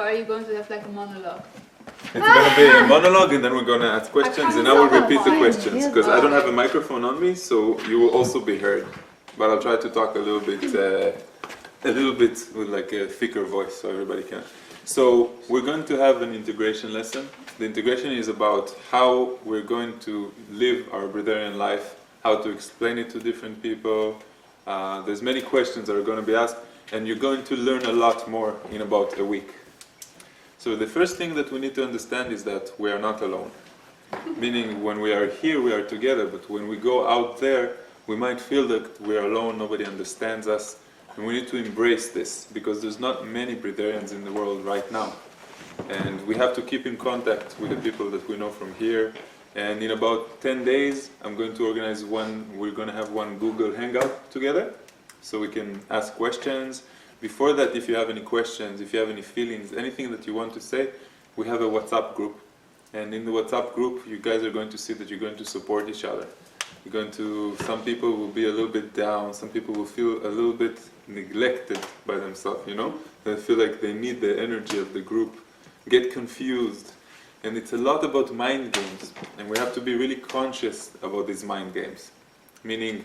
or are you going to have like a monologue? It's going to be a monologue, and then we're going to ask questions, and I will repeat the questions, because I don't have a microphone on me, so you will also be heard. But I'll try to talk a little bit with like a thicker voice, so everybody can. So we're going to have an integration lesson. The integration is about how we're going to live our Breatharian life, how to explain it to different people. There's many questions that are going to be asked, and you're going to learn a lot more in about a week. So the first thing that we need to understand is that we are not alone. Meaning when we are here, we are together, but when we go out there, we might feel that we are alone, nobody understands us, and we need to embrace this, because there's not many Breatharians in the world right now. And we have to keep in contact with the people that we know from here. And in about 10 days, I'm going to organize we're going to have one Google Hangout together, so we can ask questions. Before that, if you have any questions, if you have any feelings, anything that you want to say, we have a WhatsApp group. And in the WhatsApp group, you guys are going to see that you're going to support each other. You're going to, some people will be a little bit down, some people will feel a little bit neglected by themselves, you know? They feel like they need the energy of the group, get confused. And it's a lot about mind games, and we have to be really conscious about these mind games. Meaning,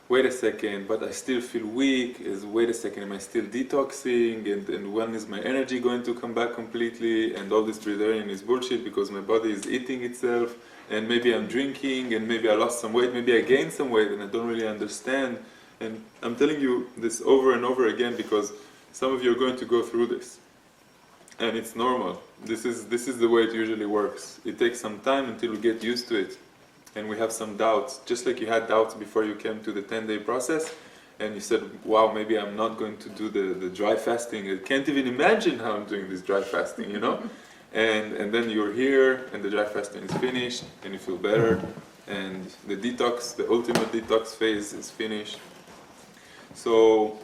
wait a second, but I still feel weak, wait a second, am I still detoxing, and when is my energy going to come back completely, and all this Breatharian is bullshit because my body is eating itself, and maybe I'm drinking, and maybe I lost some weight, maybe I gained some weight, and I don't really understand. And I'm telling you this over and over again because some of you are going to go through this. And it's normal. This is the way it usually works. It takes some time until we get used to it. And we have some doubts, just like you had doubts before you came to the 10-day process, and you said, wow, maybe I'm not going to do the dry fasting. I can't even imagine how I'm doing this dry fasting, you know? And then you're here, and the dry fasting is finished, and you feel better, and the detox, the ultimate detox phase is finished. So,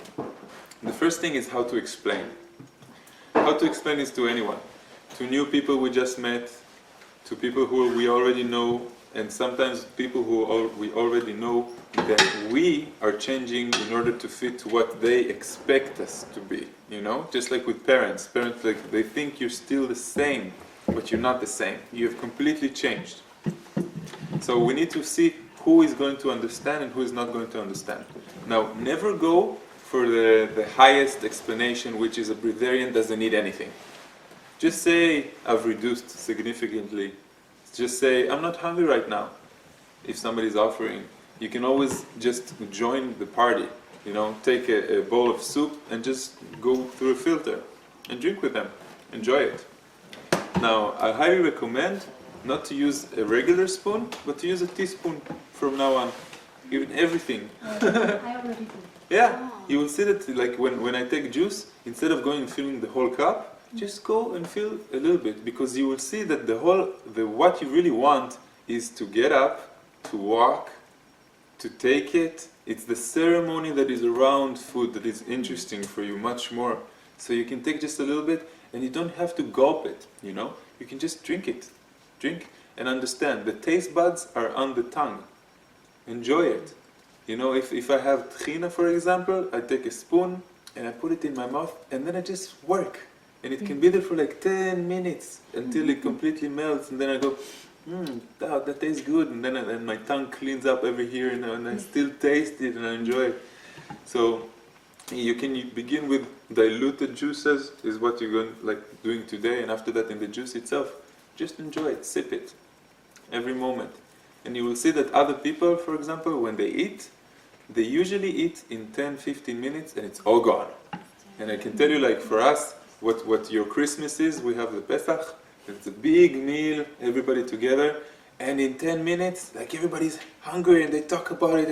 the first thing is how to explain. How to explain this to anyone. To new people we just met, to people who we already know, and sometimes people who we already know that we are changing in order to fit what they expect us to be, you know? Just like with parents. Parents, like, they think you're still the same, but you're not the same. You have completely changed. So we need to see who is going to understand and who is not going to understand. Now, never go for the highest explanation, which is a Breatharian doesn't need anything. Just say, I've reduced significantly. Just say, I'm not hungry right now. If somebody's offering, you can always just join the party. You know, take a bowl of soup and just go through a filter and drink with them. Enjoy it. Now, I highly recommend not to use a regular spoon, but to use a teaspoon from now on. Even everything. I already do. Yeah, you will see that like when I take juice, instead of going and filling the whole cup, just go and fill a little bit, because you will see that what you really want is to get up, to walk, to take it. It's the ceremony that is around food that is interesting for you much more. So you can take just a little bit, and you don't have to gulp it, you know? You can just drink it. Drink and understand. The taste buds are on the tongue. Enjoy it. You know, if I have tchina, for example, I take a spoon and I put it in my mouth, and then I just work. And it can be there for like 10 minutes until it completely melts, and then I go, that tastes good, and then my tongue cleans up every here and I still taste it and I enjoy it. So you can begin with diluted juices, is what you're going like doing today, and after that in the juice itself, just enjoy it, sip it, every moment. And you will see that other people, for example, when they eat, they usually eat in 10-15 minutes and it's all gone. And I can tell you, like for us, what your Christmas is, we have the Pesach, it's a big meal, everybody together, and in 10 minutes, like everybody's hungry and they talk about it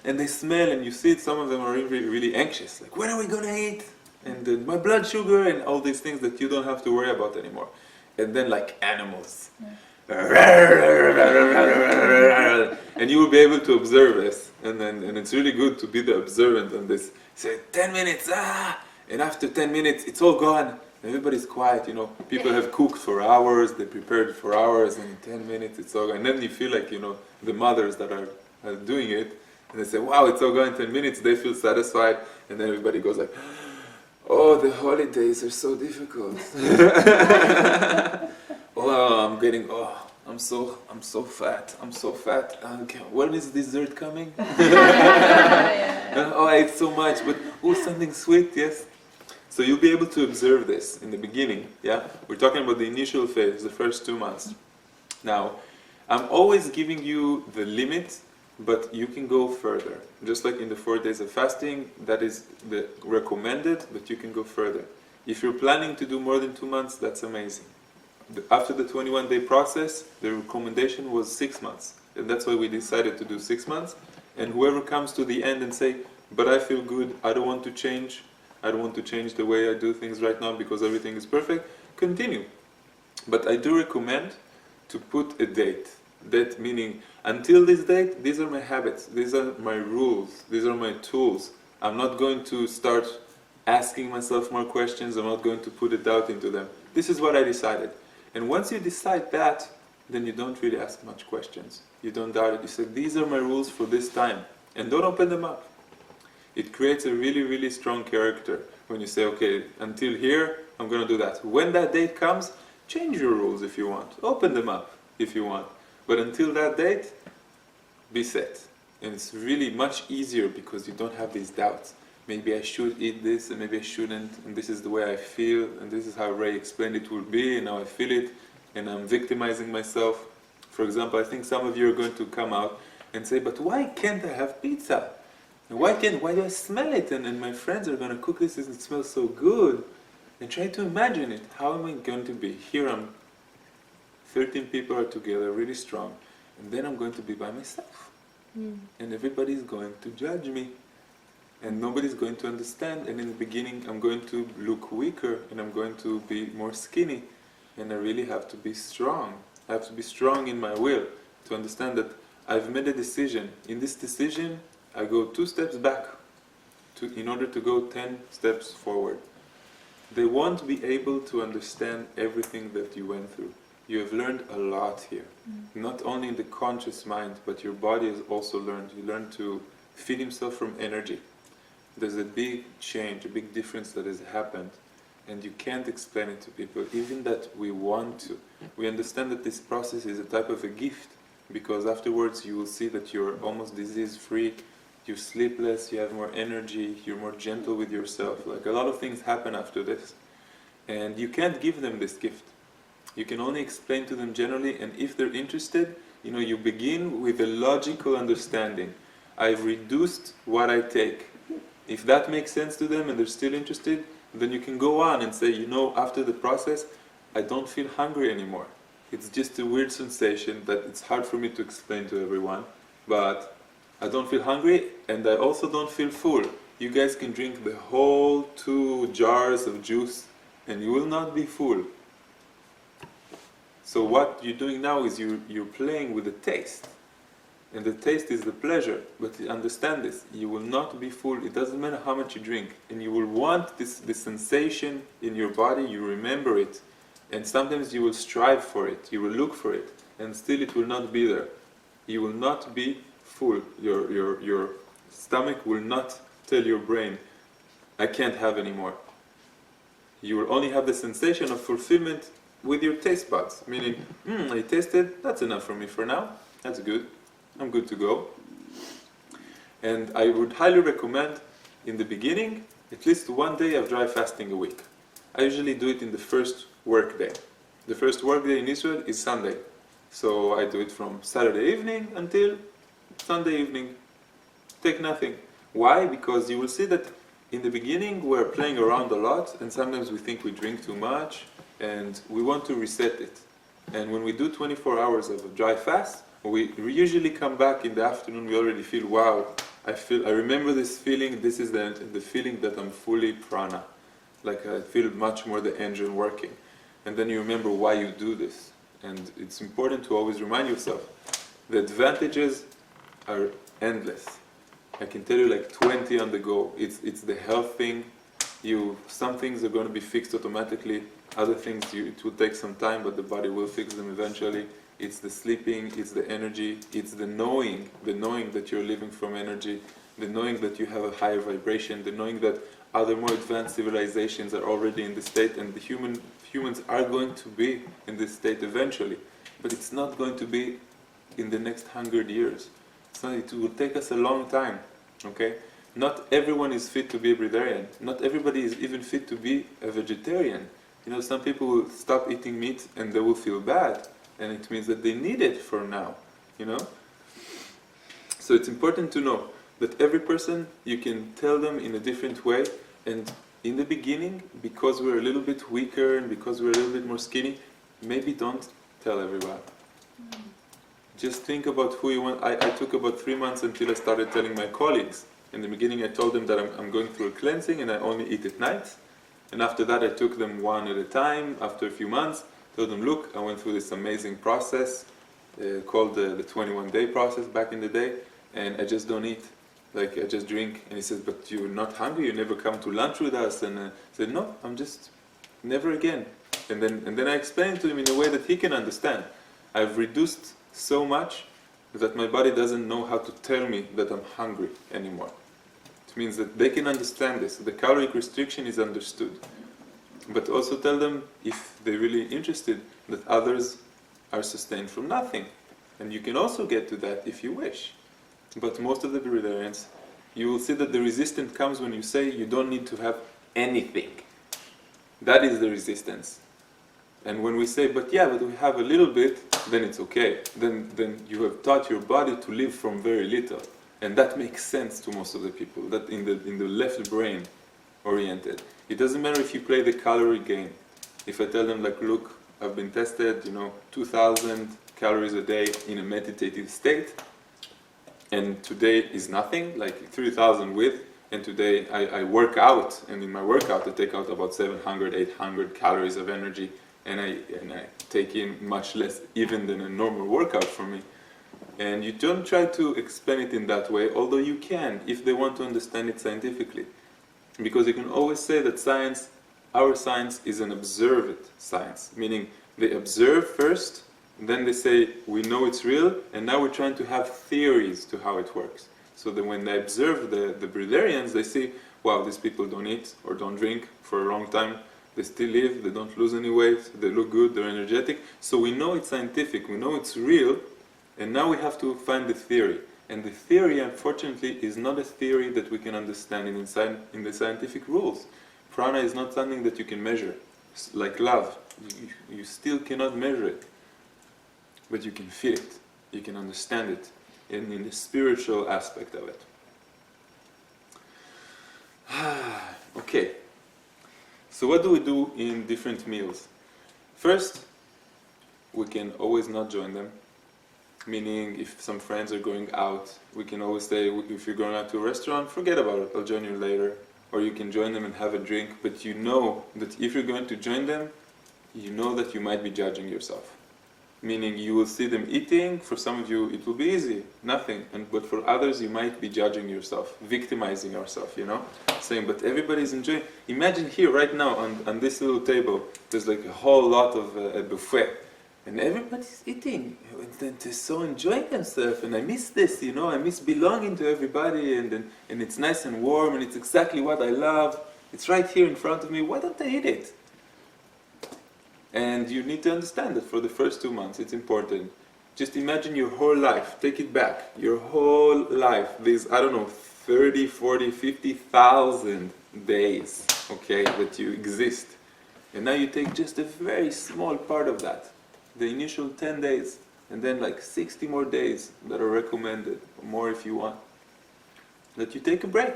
and they smell, and you see it, some of them are really, really anxious, like when are we gonna eat? And my blood sugar and all these things that you don't have to worry about anymore. And then like animals. And you will be able to observe this, and it's really good to be the observant on this. Say 10 minutes, and after 10 minutes it's all gone. Everybody's quiet, you know. People have cooked for hours, they prepared for hours, and in 10 minutes it's all gone. And then you feel like, you know, the mothers that are doing it, and they say, wow, it's all gone in 10 minutes, they feel satisfied, and then everybody goes like, oh, the holidays are so difficult. I'm so fat. Okay, when is dessert coming? Oh, I ate so much, but something sweet, yes. So you'll be able to observe this in the beginning, yeah? We're talking about the initial phase, the first 2 months. Now, I'm always giving you the limit, but you can go further. Just like in the 4 days of fasting, that is the recommended, but you can go further. If you're planning to do more than 2 months, that's amazing. After the 21-day process, the recommendation was 6 months. And that's why we decided to do 6 months. And whoever comes to the end and say, but I feel good, I don't want to change, I don't want to change the way I do things right now because everything is perfect, continue. But I do recommend to put a date. That meaning, until this date, these are my habits, these are my rules, these are my tools. I'm not going to start asking myself more questions, I'm not going to put a doubt into them. This is what I decided. And once you decide that, then you don't really ask much questions. You don't doubt it. You say, these are my rules for this time. And don't open them up. It creates a really, really strong character when you say, okay, until here, I'm going to do that. When that date comes, change your rules if you want. Open them up if you want. But until that date, be set. And it's really much easier because you don't have these doubts. Maybe I should eat this and maybe I shouldn't, and this is the way I feel, and this is how Ray explained it will be, and now I feel it, and I'm victimizing myself. For example, I think some of you are going to come out and say, but why can't I have pizza? And why do I smell it? And my friends are going to cook this and it smells so good. And try to imagine it. How am I going to be? Here 13 people are together, really strong, and then I'm going to be by myself. And everybody's going to judge me. And nobody's going to understand, and in the beginning I'm going to look weaker, and I'm going to be more skinny, and I really have to be strong. I have to be strong in my will, to understand that I've made a decision. In this decision, I go 2 steps back, in order to go 10 steps forward. They won't be able to understand everything that you went through. You have learned a lot here. Not only in the conscious mind, but your body has also learned. You learn to feed himself from energy. There's a big change, a big difference that has happened, and you can't explain it to people, even that we want to. We understand that this process is a type of a gift, because afterwards you will see that you're almost disease-free, you sleep less, you have more energy, you're more gentle with yourself. Like a lot of things happen after this, and you can't give them this gift. You can only explain to them generally, and if they're interested, you begin with a logical understanding. I've reduced what I take. If that makes sense to them and they're still interested, then you can go on and say, after the process, I don't feel hungry anymore. It's just a weird sensation that it's hard for me to explain to everyone, but I don't feel hungry and I also don't feel full. You guys can drink the whole 2 jars of juice and you will not be full. So what you're doing now is you're playing with the taste. And the taste is the pleasure, but understand this, you will not be full, it doesn't matter how much you drink, and you will want this sensation in your body, you remember it, and sometimes you will strive for it, you will look for it, and still it will not be there. You will not be full, your stomach will not tell your brain, I can't have any more. You will only have the sensation of fulfillment with your taste buds, meaning, I tasted, that's enough for me for now, that's good. I'm good to go. And I would highly recommend, in the beginning, at least 1 day of dry fasting a week. I usually do it in the first work day. The first work day in Israel is Sunday. So I do it from Saturday evening until Sunday evening. Take nothing. Why? Because you will see that in the beginning we're playing around a lot, and sometimes we think we drink too much, and we want to reset it. And when we do 24 hours of a dry fast, we usually come back in the afternoon, we already feel, wow, I remember this feeling, this is the feeling that I'm fully prana. Like I feel much more the engine working. And then you remember why you do this. And it's important to always remind yourself, the advantages are endless. I can tell you like 20 on the go. It's the health thing. Some things are going to be fixed automatically. Other things, it will take some time, but the body will fix them eventually. It's the sleeping, it's the energy, it's the knowing that you're living from energy, the knowing that you have a higher vibration, the knowing that other more advanced civilizations are already in this state, and the humans are going to be in this state eventually. But it's not going to be in the next 100 years. It will take us a long time, okay? Not everyone is fit to be a breatharian. Not everybody is even fit to be a vegetarian. You know, some people will stop eating meat and they will feel bad, and it means that they need it for now, you know? So it's important to know that every person, you can tell them in a different way, and in the beginning, because we're a little bit weaker and because we're a little bit more skinny, maybe don't tell everyone. Just think about who you want. I took about 3 months until I started telling my colleagues. In the beginning I told them that I'm going through a cleansing and I only eat at night. And after that I took them one at a time. After a few months, told them, look, I went through this amazing process called the 21-day process back in the day, and I just don't eat. Like, I just drink. And he says, but you're not hungry? You never come to lunch with us? And I said, no, I'm just never again. And then I explained to him in a way that he can understand. I've reduced so much that my body doesn't know how to tell me that I'm hungry anymore. It means that they can understand this. The caloric restriction is understood. But also tell them, if they're really interested, that others are sustained from nothing. And you can also get to that if you wish. But most of the Breatharians, you will see that the resistance comes when you say you don't need to have anything. That is the resistance. And when we say, but we have a little bit, then it's okay. Then you have taught your body to live from very little. And that makes sense to most of the people, that in the left brain oriented. It doesn't matter if you play the calorie game. If I tell them, like, look, I've been tested, 2,000 calories a day in a meditative state, and today is nothing, like 3,000 with, and today I work out, and in my workout I take out about 700, 800 calories of energy, and I take in much less even than a normal workout for me. And you don't try to explain it in that way, although you can, if they want to understand it scientifically. Because you can always say that science, our science, is an observed science, meaning they observe first, then they say, we know it's real, and now we're trying to have theories to how it works. So that when they observe the Breatharians, they see, wow, these people don't eat or don't drink for a long time, they still live, they don't lose any weight, they look good, they're energetic. So we know it's scientific, we know it's real, and now we have to find the theory. And the theory, unfortunately, is not a theory that we can understand in the scientific rules. Prana is not something that you can measure. It's like love, you still cannot measure it. But you can feel it, you can understand it, in the spiritual aspect of it. Okay, so what do we do in different meals? First, we can always not join them. Meaning, if some friends are going out, we can always say, if you're going out to a restaurant, forget about it, I'll join you later. Or you can join them and have a drink, but you know that if you're going to join them, you know that you might be judging yourself. Meaning, you will see them eating, for some of you it will be easy, nothing. But for others, you might be judging yourself, victimizing yourself, saying, but everybody's enjoying. Imagine here, right now, on this little table, there's like a whole lot of a buffet. And everybody's eating, and they're so enjoying themselves, and I miss this, I miss belonging to everybody, and it's nice and warm, and it's exactly what I love. It's right here in front of me, why don't I eat it? And you need to understand that for the first 2 months, it's important. Just imagine your whole life, take it back, your whole life, these, 30, 40, 50,000 days, okay, that you exist. And now you take just a very small part of that. The initial 10 days, and then like 60 more days that are recommended, or more if you want, that you take a break.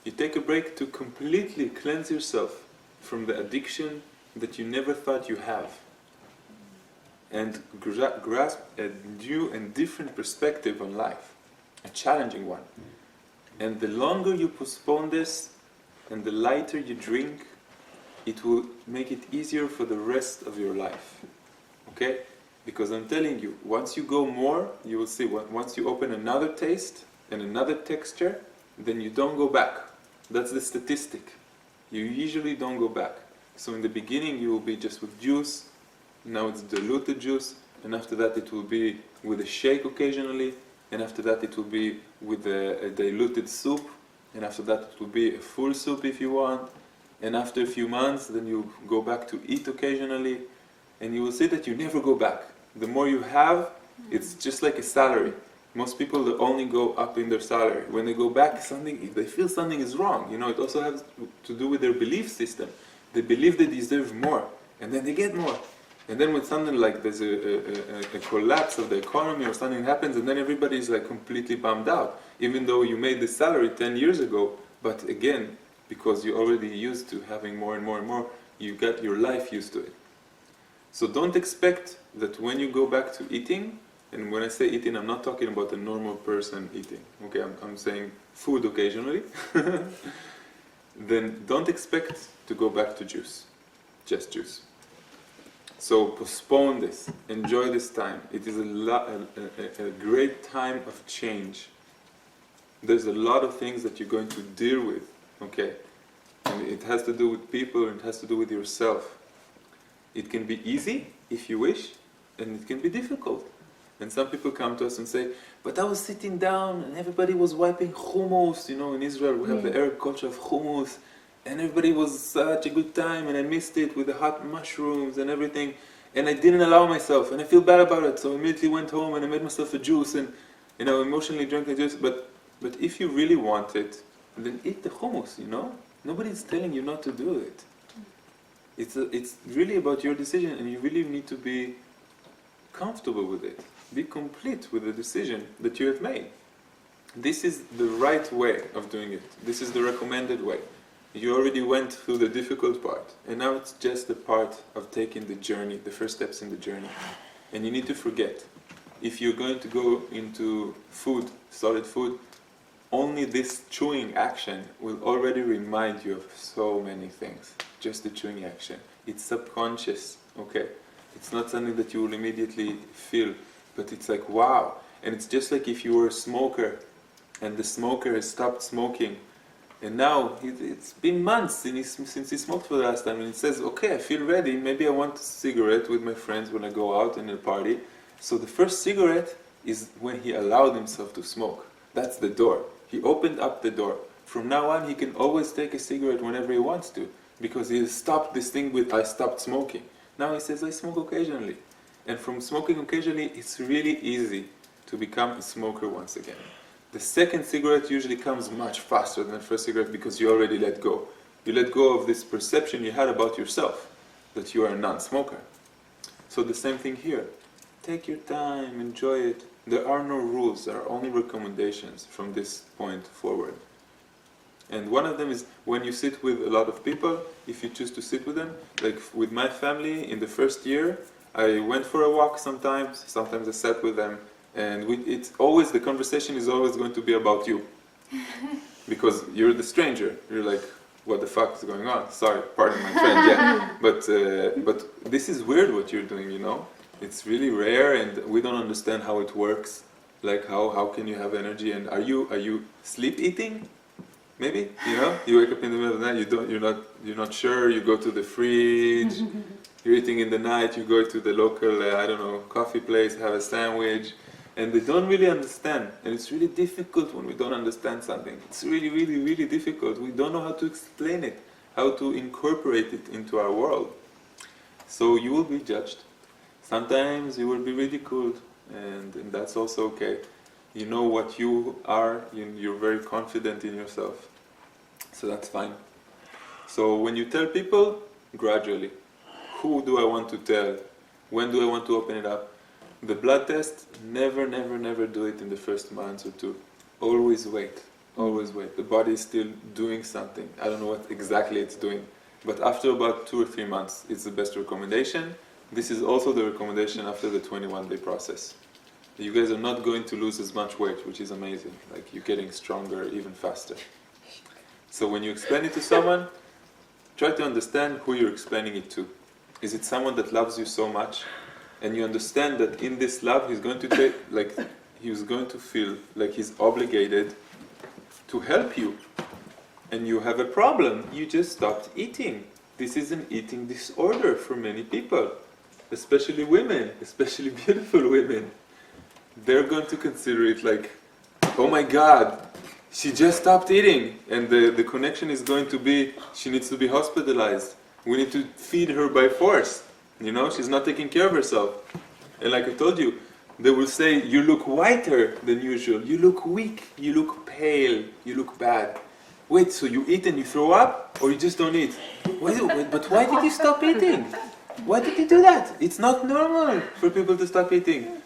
You take a break to completely cleanse yourself from the addiction that you never thought you have, and grasp a new and different perspective on life, a challenging one. And the longer you postpone this, and the lighter you drink, it will make it easier for the rest of your life. Okay? Because I'm telling you, once you go more, you will see, once you open another taste and another texture, then you don't go back. That's the statistic. You usually don't go back. So in the beginning you will be just with juice, now it's diluted juice, and after that it will be with a shake occasionally, and after that it will be with a diluted soup, and after that it will be a full soup if you want, and after a few months then you go back to eat occasionally, and you will see that you never go back. The more you have, it's just like a salary. Most people they only go up in their salary. When they go back, they feel something is wrong. It also has to do with their belief system. They believe they deserve more, and then they get more. And then when something like there's a collapse of the economy or something happens, and then everybody is like completely bummed out, even though you made the salary 10 years ago. But again, because you're already used to having more and more and more, you got your life used to it. So don't expect that when you go back to eating, and when I say eating, I'm not talking about a normal person eating. Okay, I'm saying food occasionally. Then don't expect to go back to juice, just juice. So postpone this, enjoy this time. It is a great time of change. There's a lot of things that you're going to deal with, okay? And it has to do with people, and it has to do with yourself. It can be easy, if you wish, and it can be difficult. And some people come to us and say, but I was sitting down and everybody was wiping hummus. In Israel we have the Arab culture of hummus, and everybody was such a good time, and I missed it with the hot mushrooms and everything, and I didn't allow myself, and I feel bad about it, so I immediately went home and I made myself a juice, and emotionally drank the juice. But if you really want it, then eat the hummus, Nobody's telling you not to do it. It's really about your decision, and you really need to be comfortable with it. Be complete with the decision that you have made. This is the right way of doing it. This is the recommended way. You already went through the difficult part, and now it's just the part of taking the journey, the first steps in the journey. And you need to forget, if you're going to go into food, solid food, only this chewing action will already remind you of so many things. Just the chewing action. It's subconscious, okay? It's not something that you will immediately feel, but it's like, wow. And it's just like if you were a smoker, and the smoker has stopped smoking, and now it's been months since he smoked for the last time, and he says, okay, I feel ready, maybe I want a cigarette with my friends when I go out in a party. So the first cigarette is when he allowed himself to smoke. That's the door. He opened up the door. From now on, he can always take a cigarette whenever he wants to, because he has stopped this thing with, I stopped smoking. Now he says, I smoke occasionally. And from smoking occasionally, it's really easy to become a smoker once again. The second cigarette usually comes much faster than the first cigarette, because you already let go. You let go of this perception you had about yourself, that you are a non-smoker. So the same thing here. Take your time, enjoy it. There are no rules, there are only recommendations from this point forward. And one of them is when you sit with a lot of people, if you choose to sit with them, like with my family in the first year, I went for a walk sometimes I sat with them, and it's always, the conversation is always going to be about you. Because you're the stranger, you're like, what the fuck is going on? Sorry, pardon my friend, yeah. But this is weird what you're doing, It's really rare, and we don't understand how it works. Like how can you have energy, and are you sleep eating? Maybe, you wake up in the middle of the night, you're not sure, you go to the fridge, you're eating in the night, you go to the local, coffee place, have a sandwich, and they don't really understand. And it's really difficult when we don't understand something. It's really, really, really difficult. We don't know how to explain it, how to incorporate it into our world. So you will be judged. Sometimes you will be ridiculed, and that's also okay. You know what you are, you're very confident in yourself. So that's fine. So when you tell people, gradually. Who do I want to tell? When do I want to open it up? The blood test, never do it in the first month or two. Always wait. Always wait. The body is still doing something. I don't know what exactly it's doing. But after about 2 or 3 months, it's the best recommendation. This is also the recommendation after the 21-day process. You guys are not going to lose as much weight, which is amazing. Like, you're getting stronger even faster. So when you explain it to someone, try to understand who you're explaining it to. Is it someone that loves you so much, and you understand that in this love he's going to take, he's going to feel like he's obligated to help you, and you have a problem, you just stopped eating. This is an eating disorder for many people, especially women, especially beautiful women. They're going to consider it like, oh my God, she just stopped eating, and the connection is going to be, she needs to be hospitalized. We need to feed her by force. You know, she's not taking care of herself. And like I told you, they will say, you look whiter than usual, you look weak, you look pale, you look bad. Wait, so you eat and you throw up, or you just don't eat? Wait, but why did you stop eating? Why did you do that? It's not normal for people to stop eating.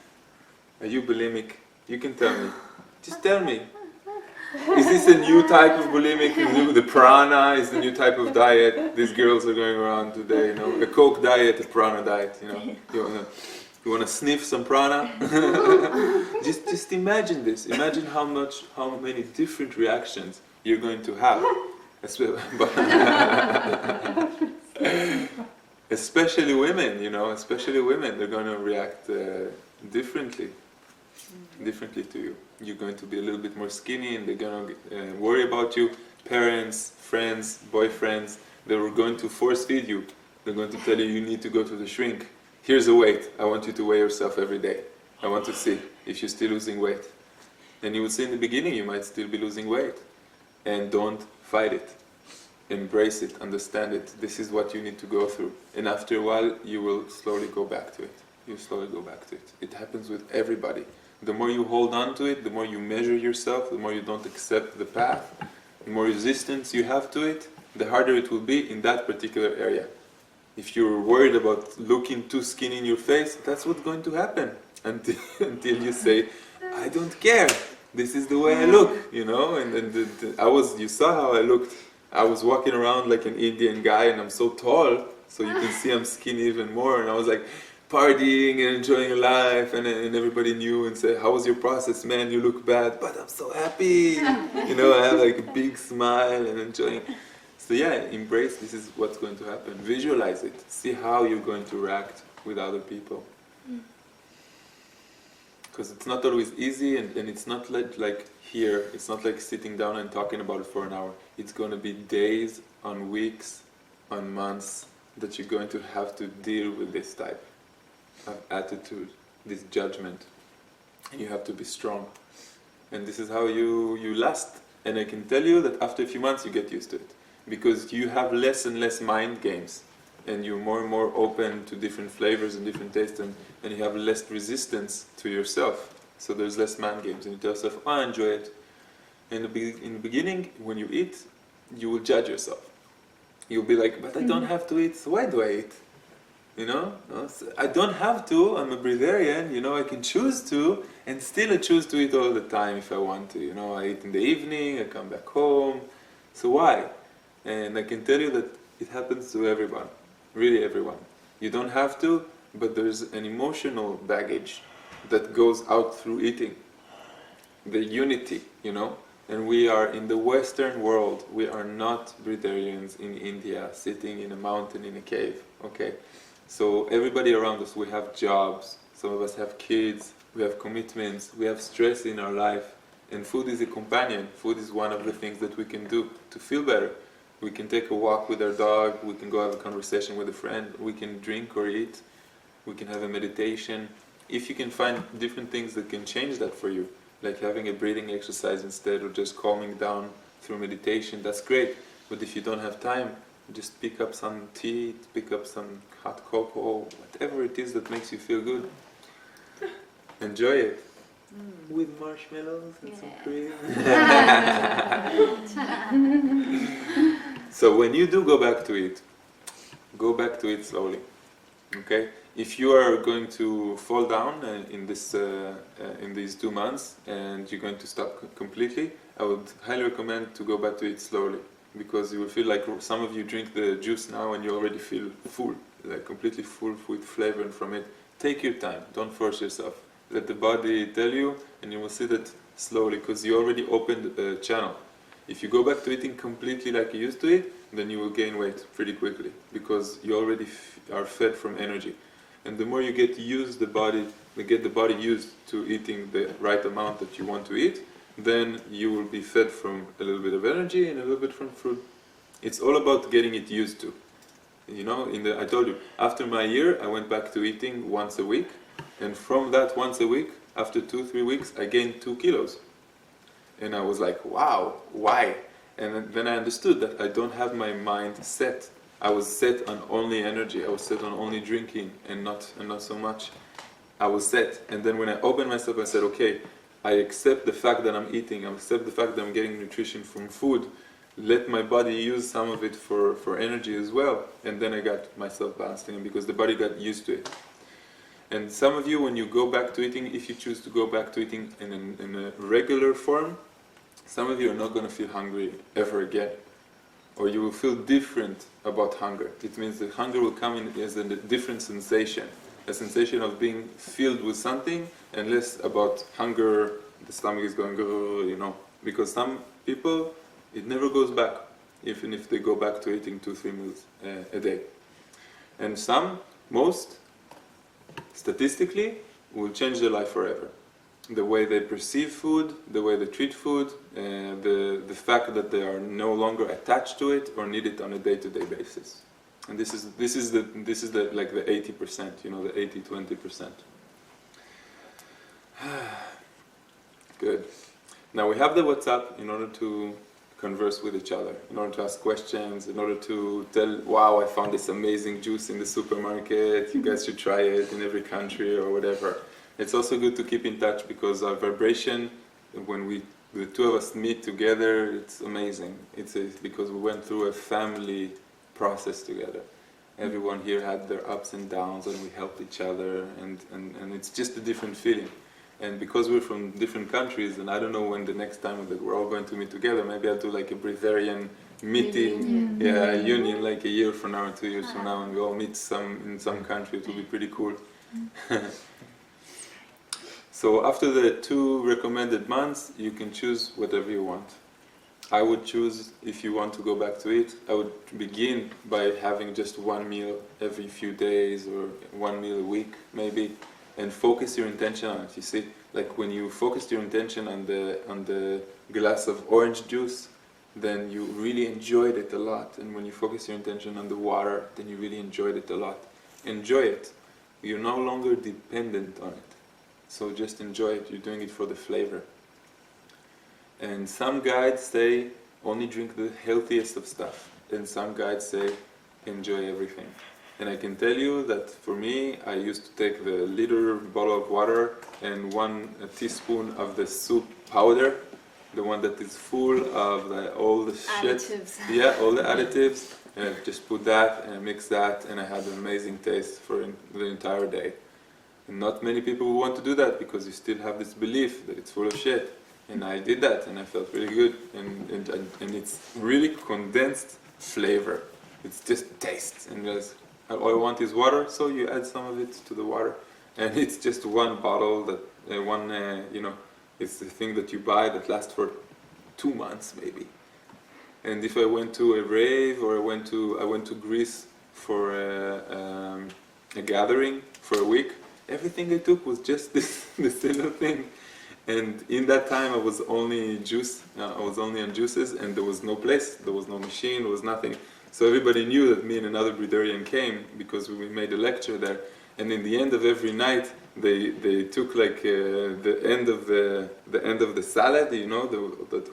Are you bulimic? You can tell me. Just tell me. Is this a new type of bulimic? The prana is the new type of diet. These girls are going around today, you know, a Coke diet, a prana diet, you know. You wanna sniff some prana? just imagine this. Imagine how many different reactions you're going to have. Especially women, you know, especially women, they're going to react differently to you. You're going to be a little bit more skinny, and they're going to worry about you. Parents, friends, boyfriends, they were going to force feed you. They're going to tell you, you need to go to the shrink. Here's a weight. I want you to weigh yourself every day. I want to see if you're still losing weight. And you will see in the beginning you might still be losing weight. And don't fight it. Embrace it, understand it. This is what you need to go through. And after a while, you will slowly go back to it. You slowly go back to it. It happens with everybody. The more you hold on to it, the more you measure yourself, the more you don't accept the path, the more resistance you have to it, the harder it will be in that particular area. If you're worried about looking too skinny in your face, that's what's going to happen until you say, I don't care. This is the way I look, you know. And you saw how I looked. I was walking around like an Indian guy, and I'm so tall, so you can see I'm skinny even more. And I was like partying and enjoying life, and everybody knew and said, "How was your process, man? You look bad, but I'm so happy." You know, I have like a big smile and enjoying. So yeah, embrace. This is what's going to happen. Visualize it. See how you're going to react with other people. Because it's not always easy, and it's not like here, it's not like sitting down and talking about it for an hour. It's going to be days, on weeks, on months, that you're going to have to deal with this type of attitude, this judgment. And you have to be strong. And this is how you last. And I can tell you that after a few months you get used to it. Because you have less and less mind games. And you're more and more open to different flavors and different tastes, and you have less resistance to yourself. So there's less mind games, and you tell yourself, oh, I enjoy it. In the beginning, when you eat, you will judge yourself. You'll be like, but I don't have to eat, so why do I eat? You know? I don't have to, I'm a breatharian, you know, I can choose to, and still I choose to eat all the time if I want to. You know, I eat in the evening, I come back home. So why? And I can tell you that it happens to everyone. Really everyone. You don't have to, but there's an emotional baggage that goes out through eating. The unity, you know? And we are in the Western world. We are not Breatharians in India, sitting in a mountain in a cave, okay? So everybody around us, we have jobs, some of us have kids, we have commitments, we have stress in our life. And food is a companion. Food is one of the things that we can do to feel better. We can take a walk with our dog, we can go have a conversation with a friend, we can drink or eat, we can have a meditation. If you can find different things that can change that for you, like having a breathing exercise instead of just calming down through meditation, that's great. But if you don't have time, just pick up some tea, pick up some hot cocoa, whatever it is that makes you feel good. Enjoy it. With marshmallows and some cream. So when you do go back to it slowly. Okay? If you are going to fall down in these 2 months and you're going to stop completely, I would highly recommend to go back to it slowly, because you will feel like some of you drink the juice now and you already feel full, like completely full with flavor from it. Take your time. Don't force yourself. Let the body tell you, and you will see that slowly, because you already opened a channel. If you go back to eating completely like you used to eat, then you will gain weight pretty quickly, because you already are fed from energy. And the more you get the body used to eating the right amount that you want to eat, then you will be fed from a little bit of energy and a little bit from food. It's all about getting it used to. You know, I told you, after my year, I went back to eating once a week. And from that once a week, after 2-3 weeks, I gained 2 kilos. And I was like, wow, why? And then I understood that I don't have my mind set. I was set on only energy. I was set on only drinking and not so much. I was set. And then when I opened myself, I said, okay, I accept the fact that I'm eating. I accept the fact that I'm getting nutrition from food. Let my body use some of it for energy as well. And then I got myself balanced again because the body got used to it. And some of you, when you go back to eating, if you choose to go back to eating in a regular form, some of you are not going to feel hungry ever again. Or you will feel different about hunger. It means that hunger will come in as a different sensation. A sensation of being filled with something and less about hunger, the stomach is going, you know. Because some people, it never goes back, even if they go back to eating 2-3 meals a day. And most, statistically, will change their life forever. The way they perceive food, the way they treat food, the fact that they are no longer attached to it or need it on a day-to-day basis. And this is the like the 80%, you know, the 80-20%. Good. Now we have the WhatsApp in order to converse with each other, in order to ask questions, in order to tell, wow, I found this amazing juice in the supermarket, you guys should try it in every country or whatever. It's also good to keep in touch because our vibration, when the two of us meet together, it's amazing. It's because we went through a family process together. Everyone here had their ups and downs and we helped each other and it's just a different feeling. And because we're from different countries, and I don't know when the next time that we're all going to meet together, maybe I'll do like a Breatharian meeting, a union like a year from now or 2 years from now, and we all meet in some country. It will be pretty cool. So after the 2 recommended months, you can choose whatever you want. I would choose, if you want to go back to it, I would begin by having just 1 meal every few days or 1 meal a week maybe, and focus your intention on it. You see, like when you focus your intention on the glass of orange juice, then you really enjoyed it a lot. And when you focus your intention on the water, then you really enjoyed it a lot. Enjoy it. You're no longer dependent on it. So just enjoy it. You're doing it for the flavor. And some guides say only drink the healthiest of stuff. And some guides say enjoy everything. And I can tell you that for me, I used to take the liter bottle of water and 1 teaspoon of the soup powder, the one that is full of all the additives. Shit. Yeah, all the additives. And I just put that and I mix that, and I had an amazing taste for the entire day. And not many people will want to do that because you still have this belief that it's full of shit. And I did that and I felt really good. And it's really condensed flavor. It's just taste. And all I want is water, so you add some of it to the water. And it's just 1 bottle that, it's the thing that you buy that lasts for 2 months maybe. And if I went to a rave or I went to Greece for a gathering for a week, everything I took was just this little thing. And in that time I was only on juices, and there was no place, there was no machine, there was nothing. So everybody knew that me and another Breatharian came because we made a lecture there. And in the end of every night, they took like the end of the salad, you know,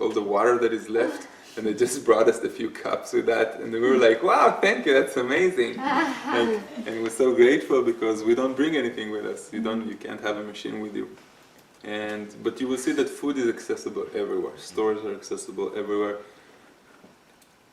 all the water that is left, and they just brought us a few cups with that, and we were like, wow, thank you, that's amazing. and we're so grateful because we don't bring anything with us. You can't have a machine with you. But you will see that food is accessible everywhere. Stores are accessible everywhere.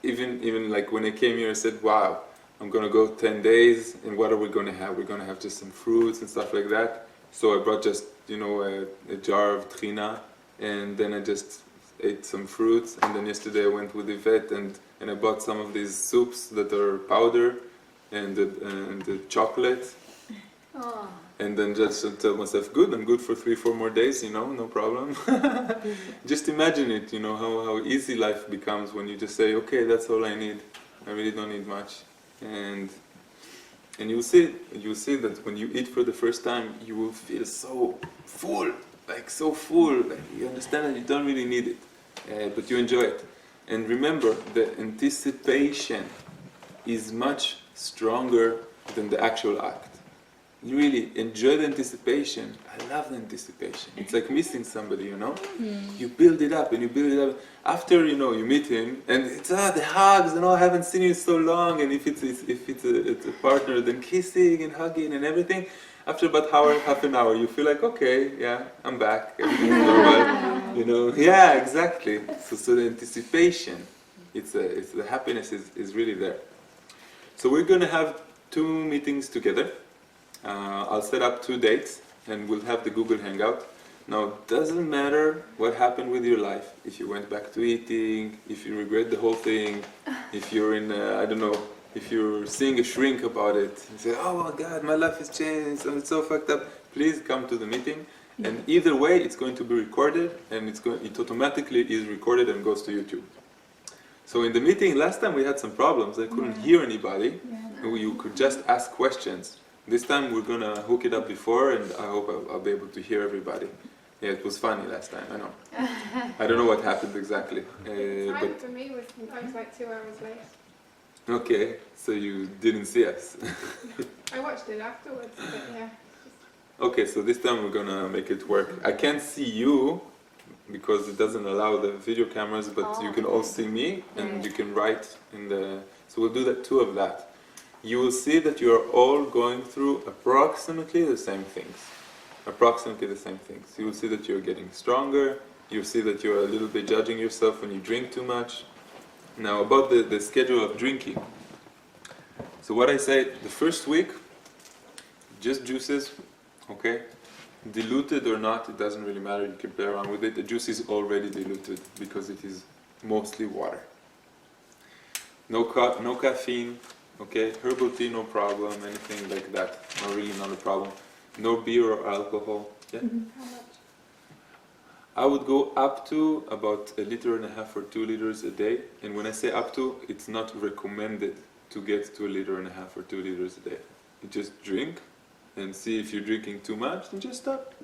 Even like when I came here, I said, wow, I'm going to go 10 days, and what are we going to have? We're going to have just some fruits and stuff like that. So I brought just, a jar of trina, and then I just ate some fruits, and then yesterday I went with Yvette, and I bought some of these soups that are powder, and the chocolate. Oh. And then just tell myself, good, I'm good for 3-4 more days, no problem. Just imagine it, how easy life becomes when you just say, okay, that's all I need. I really don't need much. And you'll see that when you eat for the first time, you will feel so full, like you understand that you don't really need it, but you enjoy it. And remember, the anticipation is much stronger than the actual act. really enjoy the anticipation. I love the anticipation. It's like missing somebody, you know? You build it up and you build it up. After, you know, you meet him and it's the hugs and I haven't seen you so long, and if it's a partner, then kissing and hugging and everything. After about half an hour, you feel like, okay, yeah, I'm back, everything's normal, you know? Yeah, exactly. So the anticipation, the happiness is really there. So we're going to have 2 meetings together. I'll set up 2 dates and we'll have the Google Hangout. Now, it doesn't matter what happened with your life, if you went back to eating, if you regret the whole thing, if you're in, I don't know, if you're seeing a shrink about it and say, oh my God, my life has changed, I'm so fucked up, please come to the meeting. And either way, it's going to be recorded, and it automatically is recorded and goes to YouTube. So in the meeting, last time we had some problems, I couldn't hear anybody, you could just ask questions. This time we're going to hook it up before, and I hope I'll be able to hear everybody. Yeah, it was funny last time, I know. I don't know what happened exactly. But for me, I was like 2 hours late. Okay, so you didn't see us. I watched it afterwards, but yeah. Okay, so this time we're going to make it work. I can't see you, because it doesn't allow the video cameras, but you can all see me, and you can write in the... So we'll do 2 of that. You will see that you are all going through approximately the same things. Approximately the same things. You will see that you're getting stronger, you'll see that you're a little bit judging yourself when you drink too much. Now about the schedule of drinking. So what I say, the first week, just juices, okay? Diluted or not, it doesn't really matter, you can play around with it. The juice is already diluted because it is mostly water. No caffeine, okay? Herbal tea, no problem, anything like that, not a problem. No beer or alcohol. Yeah? How much? I would go up to about 1.5 liters or 2 liters a day. And when I say up to, it's not recommended to get to 1.5 liters or 2 liters a day. You just drink and see if you're drinking too much, then just stop.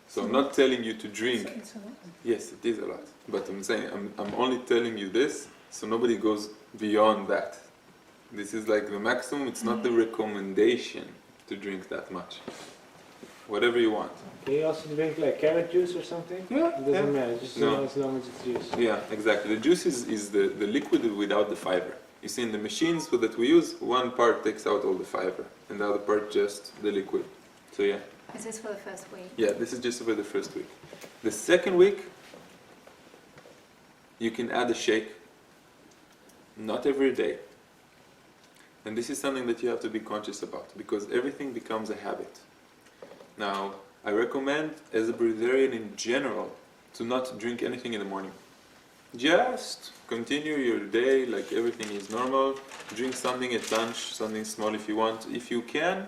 So I'm not telling you to drink. It's a lot. Yes, it is a lot. But I'm saying, I'm only telling you this, so nobody goes beyond that. This is like the maximum, it's not the recommendation to drink that much. Whatever you want. Can you also drink like carrot juice or something? Yeah. It doesn't matter, just No. as long as it's juice. Yeah, exactly. The juice is the liquid without the fiber. You see in the machines that we use, one part takes out all the fiber and the other part just the liquid. So yeah. Is this for the first week? Yeah, this is just for the first week. The second week, you can add a shake. Not every day. And this is something that you have to be conscious about, because everything becomes a habit. Now, I recommend, as a breatharian in general, to not drink anything in the morning. Just continue your day like everything is normal. Drink something at lunch, something small if you want. If you can,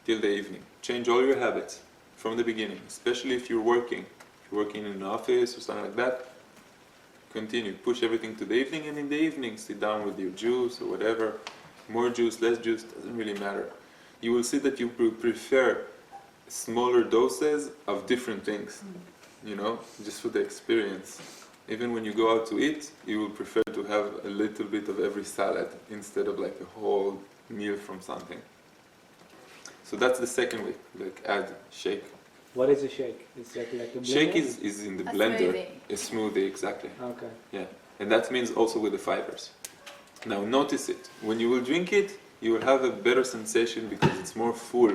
till the evening. Change all your habits from the beginning, especially if you're working. If you're working in an office or something like that, continue. Push everything to the evening, and in the evening, sit down with your juice or whatever. More juice, less juice, doesn't really matter. You will see that you prefer smaller doses of different things, you know, just for the experience. Even when you go out to eat, you will prefer to have a little bit of every salad instead of like a whole meal from something. So that's the second week, like add shake. What is a shake? It's like a blender? Shake is in the blender. Smoothie. A smoothie, exactly. Okay. Yeah, and that means also with the fibers. Now notice it. When you will drink it, you will have a better sensation because it's more full.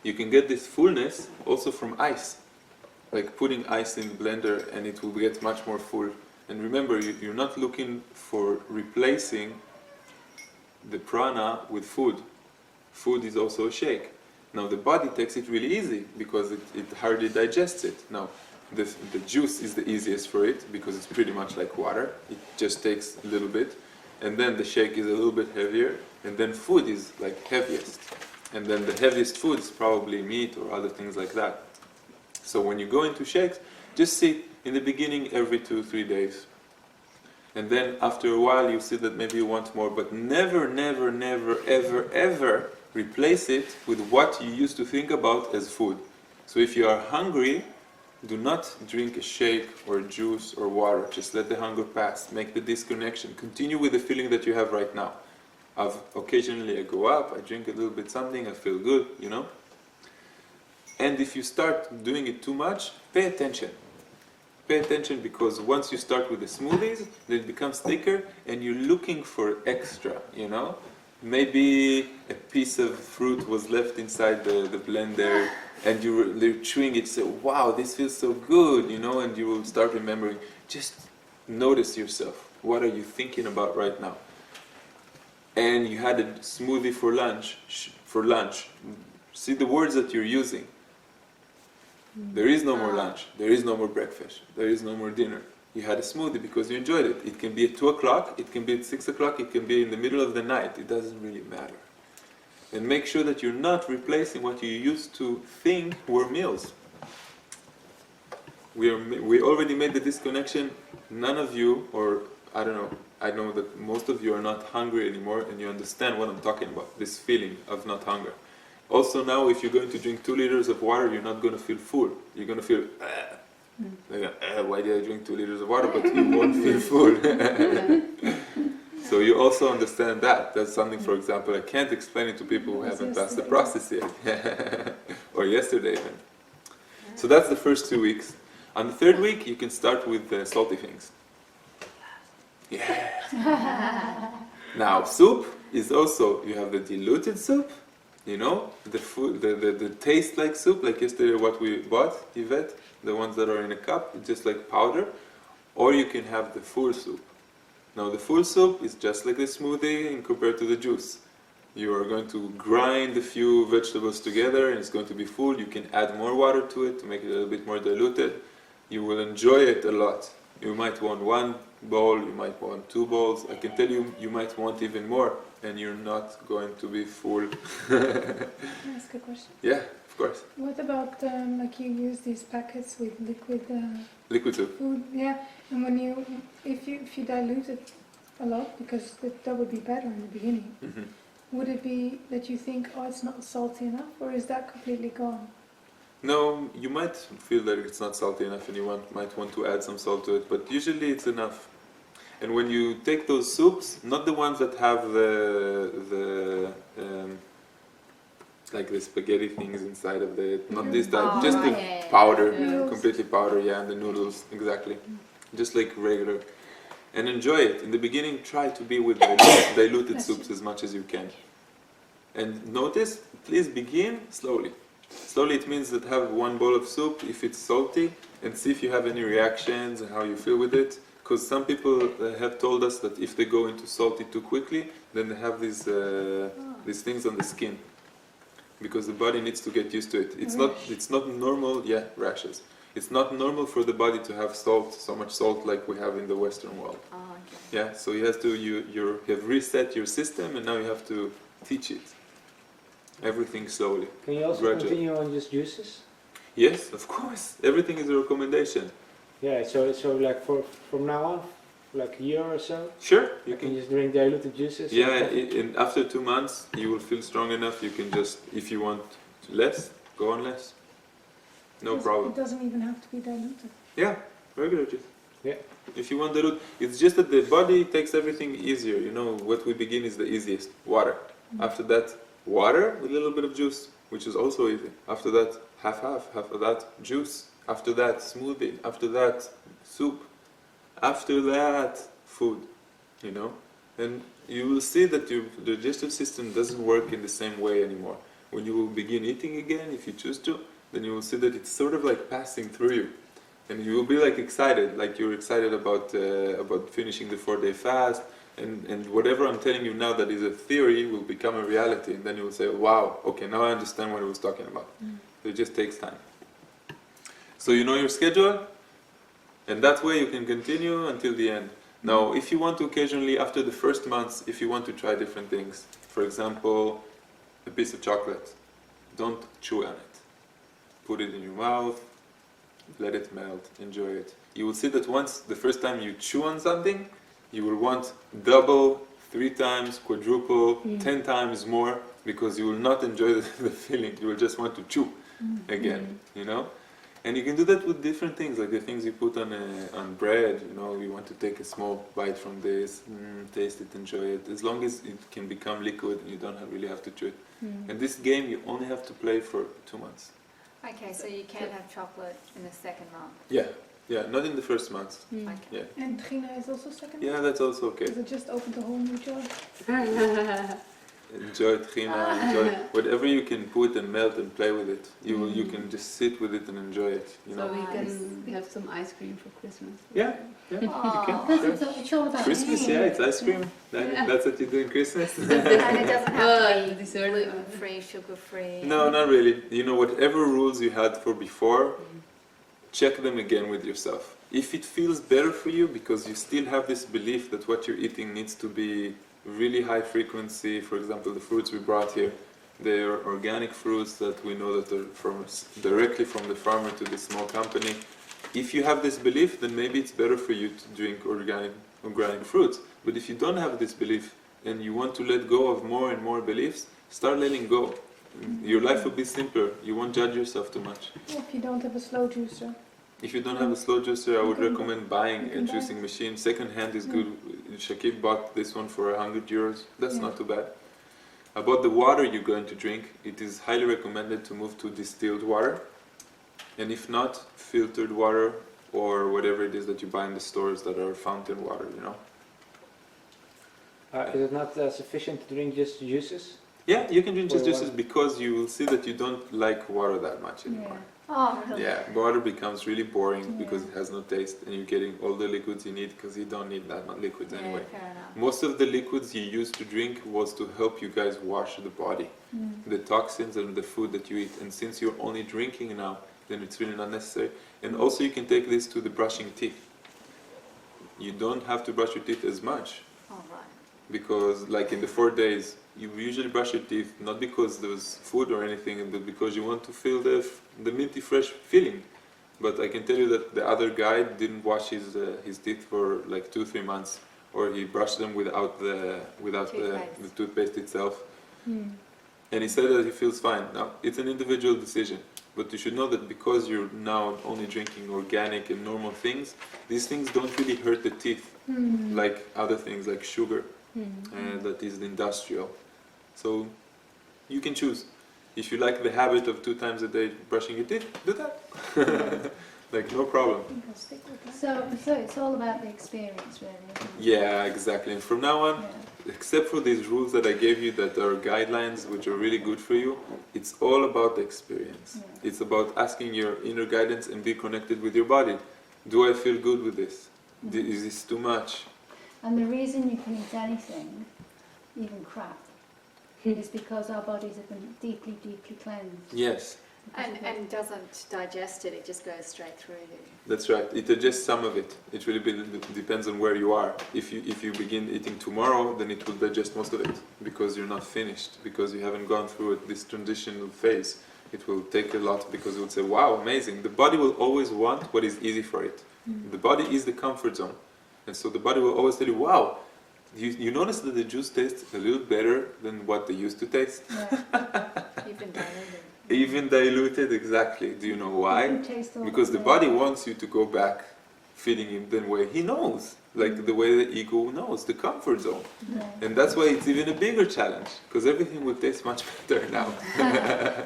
You can get this fullness also from ice. Like putting ice in the blender and it will get much more full. And remember, you're not looking for replacing the prana with food. Food is also a shake. Now the body takes it really easy because it hardly digests it. Now the juice is the easiest for it because it's pretty much like water. It just takes a little bit. And then the shake is a little bit heavier, and then food is like heaviest. And then the heaviest food is probably meat or other things like that. So when you go into shakes, just sit in the beginning every 2-3 days. And then after a while you see that maybe you want more, but never, never, never, ever, ever replace it with what you used to think about as food. So if you are hungry, do not drink a shake or juice or water. Just let the hunger pass. Make the disconnection. Continue with the feeling that you have right now. Occasionally I go up, I drink a little bit something, I feel good, you know. And if you start doing it too much, pay attention. Pay attention, because once you start with the smoothies, then it becomes thicker and you're looking for extra, you know. Maybe a piece of fruit was left inside the blender and you're chewing it, say, wow, this feels so good, you know, and you will start remembering. Just notice yourself. What are you thinking about right now? And you had a smoothie for lunch. See the words that you're using. There is no more lunch, there is no more breakfast, there is no more dinner. You had a smoothie because you enjoyed it. It can be at 2 o'clock, it can be at 6 o'clock, it can be in the middle of the night. It doesn't really matter. And make sure that you're not replacing what you used to think were meals. We already made the disconnection. None of you, or I don't know, I know that most of you are not hungry anymore, and you understand what I'm talking about, this feeling of not hunger. Also now, if you're going to drink 2 liters of water, you're not going to feel full. You're going to feel, why did I drink 2 liters of water? But you won't feel full. So you also understand that. That's something, for example, I can't explain it to people who haven't passed the process yet. Or yesterday even. So that's the first 2 weeks. On the 3rd week, you can start with salty things. Yeah. Now, soup is also, you have the diluted soup, you know, the food, the taste like soup, like yesterday what we bought, Yvette, the ones that are in a cup, just like powder, or you can have the full soup. Now the full soup is just like the smoothie and compared to the juice. You are going to grind a few vegetables together and it's going to be full. You can add more water to it to make it a little bit more diluted. You will enjoy it a lot. You might want 1 bowl, you might want 2 bowls. I can tell you, you might want even more, and you're not going to be full. Can I ask a question? Yeah, of course. What about like you use these packets with Liquid soup. food? Yeah, and when if you dilute it a lot, because that would be better in the beginning. Would it be that you think, oh, it's not salty enough, or is that completely gone? No, you might feel that it's not salty enough and you might want to add some salt to it, but usually it's enough. And when you take those soups, not the ones that have like the spaghetti things inside of it, not this type, just the powder, completely powder, and the noodles, exactly. Just like regular. And enjoy it. In the beginning, try to be with diluted soups as much as you can. And notice, please begin slowly. Slowly it means that have 1 bowl of soup if it's salty, and see if you have any reactions and how you feel with it. Because some people have told us that if they go into salty too quickly, then they have these things on the skin, because the body needs to get used to it. It's not normal. Rashes. It's not normal for the body to have salt, so much salt like we have in the Western world. Yeah, so you have reset your system, and now you have to teach it. Everything slowly. Can you also gradually. continue on just juices? Yes, of course. Everything is a recommendation. Yeah, so like from now on, like a year or so, Sure, you can just drink diluted juices. Yeah, and after 2 months, you will feel strong enough. You can just, if you want less, go on less. No problem. It doesn't even have to be diluted. Yeah, regular juice. Yeah. If you want dilute, it's just that the body takes everything easier. You know, what we begin is the easiest, water. After that, water with a little bit of juice, which is also easy. After that, half of that, juice. After that, smoothie. After that, soup. After that, food. You know? And you will see that your digestive system doesn't work in the same way anymore. When you will begin eating again, if you choose to, then you will see that it's sort of like passing through you. And you will be like excited, like you're excited about finishing the 4-day fast, and whatever I'm telling you now that is a theory will become a reality, and then you will say, wow, okay, now I understand what I was talking about. So it just takes time. So you know your schedule, and that way you can continue until the end. Now, if you want to occasionally, after the first months, if you want to try different things, for example, a piece of chocolate, don't chew on it. Put it in your mouth, let it melt, enjoy it. You will see that once, the first time you chew on something, you will want double, 3 times, quadruple, 10 times more, because you will not enjoy the feeling. You will just want to chew again, you know? And you can do that with different things, like the things you put on bread. You know, you want to take a small bite from this, taste it, enjoy it. As long as it can become liquid, you don't really have to chew it. And this game, you only have to play for 2 months. Okay, so you can't have chocolate in the second month. Yeah, not in the first month. Okay. Yeah, And Trina is also second? yeah, that's also okay. Because it just opened a whole new jar. Enjoy it, Trina. Enjoy it. Whatever you can put and melt and play with it. You can just sit with it and enjoy it. You know. So we can have some ice cream for Christmas. Yeah, you can. Sure. It's all about Christmas, yeah, it's ice cream. That's what you do in Christmas. And it doesn't have to be dessert. gluten-free, sugar-free. No, not really. You know, whatever rules you had for before, check them again with yourself. If it feels better for you because you still have this belief that what you're eating needs to be really high frequency, for example, the fruits we brought here, they are organic fruits that we know that are directly from the farmer to the small company. If you have this belief, then maybe it's better for you to drink organic fruits. But if you don't have this belief and you want to let go of more and more beliefs, start letting go. Your life will be simpler. You won't judge yourself too much. If you don't have a slow juicer. If you don't have a slow juicer, I would recommend buying a juicing machine. Second hand is good. Shakib bought this one for €100. That's not too bad. About the water you're going to drink, it is highly recommended to move to distilled water. And if not, filtered water or whatever it is that you buy in the stores that are fountain water, you know. Is it not sufficient to drink just juices? Yeah, you can drink just Or juices water. because you will see that you don't like water that much anymore. Oh, really? Yeah, water becomes really boring because it has no taste and you're getting all the liquids you need because you don't need that much liquids Yeah, anyway. fair enough. Most of the liquids you used to drink was to help you guys wash the body, the toxins and the food that you eat. And since you're only drinking now, then it's really not necessary. And also you can take this to the brushing teeth. You don't have to brush your teeth as much All right. because like in the 4 days, you usually brush your teeth not because there's food or anything, but because you want to feel the minty fresh feeling. But I can tell you that the other guy didn't wash his teeth for like 2-3 months, or he brushed them without the toothpaste itself. And he said that he feels fine. Now it's an individual decision, but you should know that because you're now only drinking organic and normal things, these things don't really hurt the teeth like other things like sugar, that is industrial. So you can choose. If you like the habit of 2 times a day brushing your teeth, do that. Like no problem. I'll stick with that. So it's all about the experience, really, isn't it? Yeah, exactly. And from now on, Yeah. except for these rules that I gave you that are guidelines which are really good for you, it's all about the experience. Yeah. It's about asking your inner guidance and be connected with your body. Do I feel good with this? Is this too much? And the reason you can eat anything, even crap, is because our bodies have been deeply, deeply cleansed. Yes, And doesn't digest it, it just goes straight through you. that's right. It adjusts some of it. It really depends on where you are. If you begin eating tomorrow, then it will digest most of it because you're not finished, because you haven't gone through this transitional phase. It will take a lot because it will say, wow, amazing. The body will always want what is easy for it. The body is the comfort zone. And so the body will always tell you, wow, you notice that the juice tastes a little better than what they used to taste? Yeah. You've been diluted. Even diluted, exactly. Do you know why? You can taste all Because the the body wants you to go back feeding him the way he knows, like the way the ego knows, the comfort zone. Yeah. And that's why it's even a bigger challenge, because everything will taste much better now.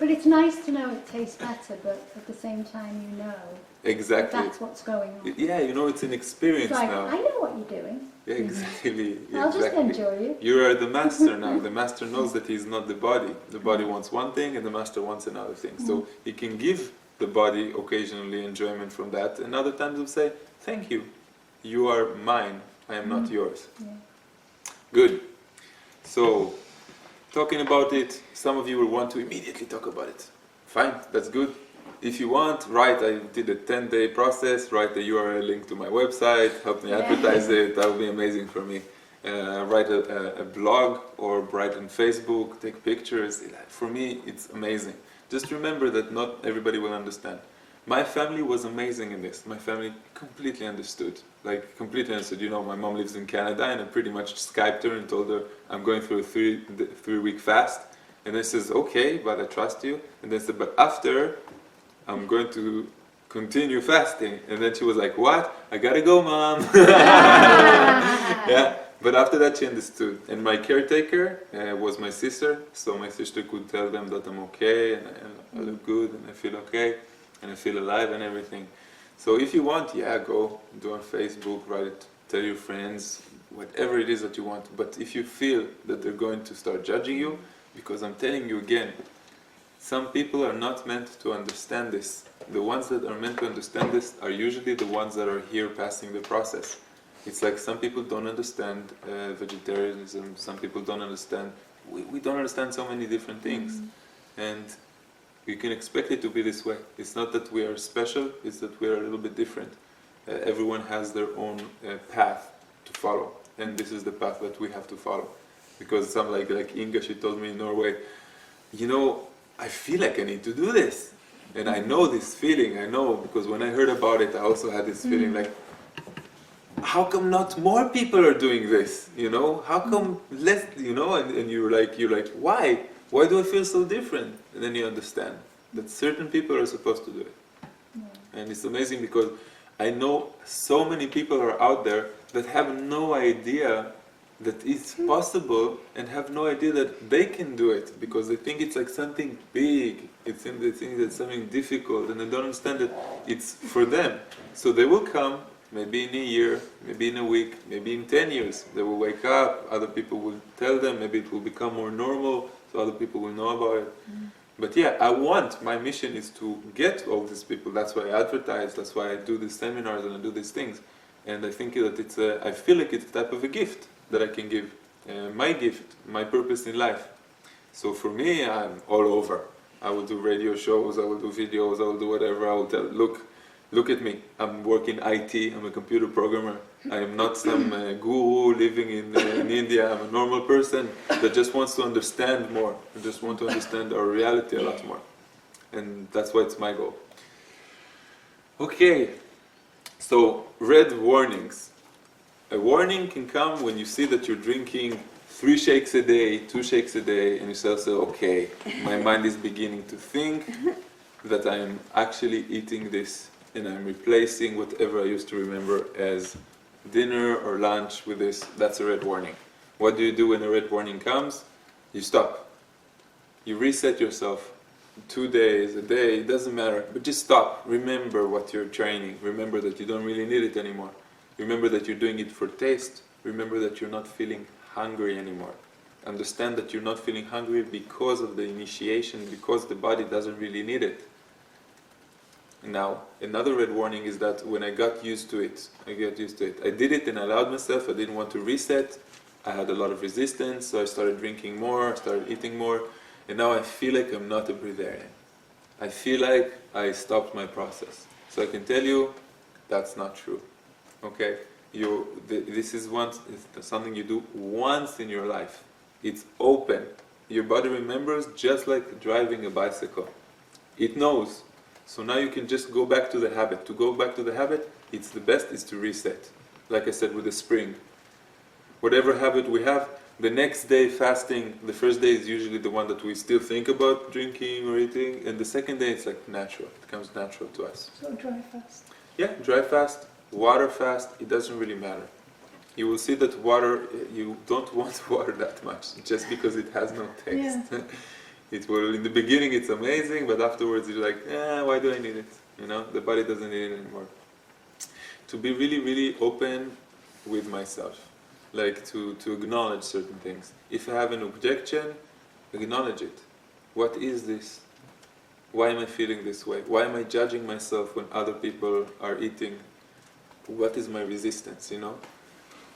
But it's nice to know it tastes better, but at the same time you know that Exactly. that's what's going on. Yeah, you know, it's an experience It's like, now. I know what you're doing. Yeah, exactly. I'll just exactly. enjoy you. You are the master now. The master knows that he's not the body. The body wants one thing and the master wants another thing. So he can give the body occasionally enjoyment from that, and other times he'll say, thank you. You are mine. I am not yours. Yeah. Good. So, talking about it, some of you will want to immediately talk about it. Fine, that's good. If you want, write, I did a 10-day process, write the URL link to my website, help me advertise it, that would be amazing for me. Write a blog or write on Facebook, take pictures. For me, it's amazing. Just remember that not everybody will understand. My family was amazing in this. My family completely understood. Like, completely understood. You know, my mom lives in Canada and I pretty much Skyped her and told her I'm going through a three-week fast. And then she says, okay, but I trust you. And then said, but after, I'm going to continue fasting. And then she was like, what? I gotta go, Mom. Yeah. But after that she understood. And my caretaker was my sister, so my sister could tell them that I'm okay, and I look good, and I feel okay, and I feel alive and everything. So if you want, yeah, go do on Facebook, write it, tell your friends, whatever it is that you want. But if you feel that they're going to start judging you, because I'm telling you again, some people are not meant to understand this. The ones that are meant to understand this are usually the ones that are here passing the process. It's like some people don't understand vegetarianism, some people don't understand, we don't understand so many different things. And you can expect it to be this way. It's not that we are special, it's that we are a little bit different. Everyone has their own path to follow, and this is the path that we have to follow. Because some like Inga, she told me in Norway, you know, I feel like I need to do this. And I know this feeling, I know, because when I heard about it, I also had this feeling like, how come not more people are doing this? You know, how come less? You know, and you're like, why? Why do I feel so different? And then you understand that certain people are supposed to do it. And it's amazing because I know so many people are out there that have no idea that it's possible and have no idea that they can do it because they think it's like something big. They think it's something difficult, and they don't understand that it's for them. So they will come. Maybe in a year, maybe in a week, maybe in 10 years, they will wake up, other people will tell them, maybe it will become more normal, so other people will know about it. But yeah, my mission is to get all these people, that's why I advertise, that's why I do these seminars and I do these things. And I think that I feel like it's a type of a gift that I can give, my gift, my purpose in life. So for me, I'm all over. I will do radio shows, I will do videos, I will do whatever, I will tell, look at me, I'm working IT, I'm a computer programmer. I am not some guru living in India. I'm a normal person that just wants to understand more, and just want to understand our reality a lot more. And that's why it's my goal. Okay, so red warnings. A warning can come when you see that you're drinking 3 shakes a day, 2 shakes a day, and you say, okay, my mind is beginning to think that I am actually eating this, and I'm replacing whatever I used to remember as dinner or lunch with this. That's a red warning. What do you do when a red warning comes? You stop. You reset yourself. 2 days, a day, it doesn't matter, but just stop. Remember what you're training. Remember that you don't really need it anymore. Remember that you're doing it for taste. Remember that you're not feeling hungry anymore. Understand that you're not feeling hungry because of the initiation, because the body doesn't really need it. Now, another red warning is that when I got used to it, I did it and I allowed myself, I didn't want to reset, I had a lot of resistance, so I started drinking more, I started eating more, and now I feel like I'm not a breatharian. I feel like I stopped my process. So I can tell you, that's not true. Okay? This is something you do once in your life. It's open. Your body remembers just like driving a bicycle. It knows. So now you can just go back to the habit. To go back to the habit, it's the best is to reset. Like I said with the spring. Whatever habit we have, the next day fasting, the first day is usually the one that we still think about drinking or eating, and the second day it's like natural. It becomes natural to us. So dry fast. Yeah, dry fast, water fast, it doesn't really matter. You will see that water, you don't want water that much, just because it has no taste. Yeah. It will, in the beginning it's amazing, but afterwards you're like, why do I need it? You know, the body doesn't need it anymore. To be really, really open with myself, like to acknowledge certain things. If I have an objection, acknowledge it. What is this? Why am I feeling this way? Why am I judging myself when other people are eating? What is my resistance, you know?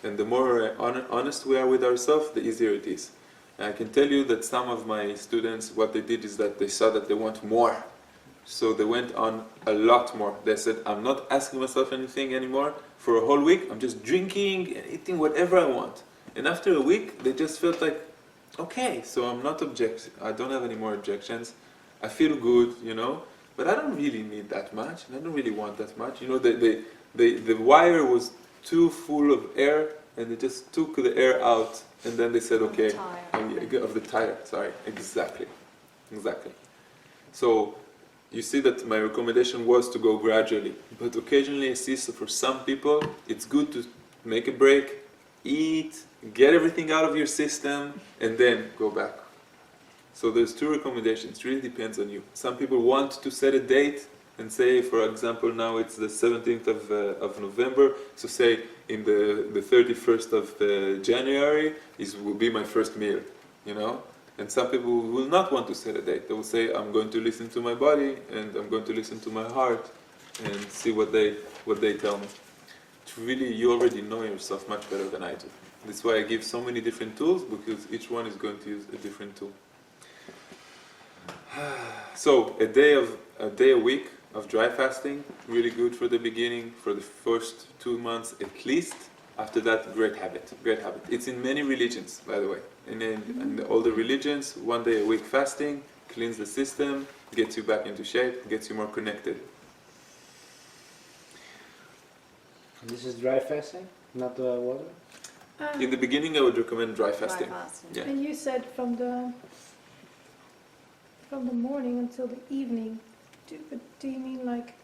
And the more honest we are with ourselves, the easier it is. And I can tell you that some of my students, what they did is that they saw that they want more. So they went on a lot more. They said, I'm not asking myself anything anymore. For a whole week, I'm just drinking and eating whatever I want. And after a week, they just felt like, okay, so I'm not I don't have any more objections. I feel good, you know, but I don't really need that much, and I don't really want that much. You know, the wire was too full of air, and they just took the air out, and then they said, okay, of the tire, sorry, exactly. So you see that my recommendation was to go gradually. But occasionally I see, so for some people, it's good to make a break, eat, get everything out of your system, and then go back. So there's two recommendations. It really depends on you. Some people want to set a date and say, for example, now it's the 17th of November, so say in the 31st of January will be my first meal, you know? And some people will not want to set a date. They will say, I'm going to listen to my body and I'm going to listen to my heart and see what they tell me. It's really, you already know yourself much better than I do. That's why I give so many different tools, because each one is going to use a different tool. So a day a week of dry fasting, really good for the beginning, for the first 2 months at least. After that, great habit, great habit. It's in many religions, by the way. In all the religions, 1 day a week fasting cleans the system, gets you back into shape, gets you more connected. This is dry fasting, not water? In the beginning, I would recommend dry fasting. Dry fasting. Yeah. And you said from the morning until the evening. Do you mean like?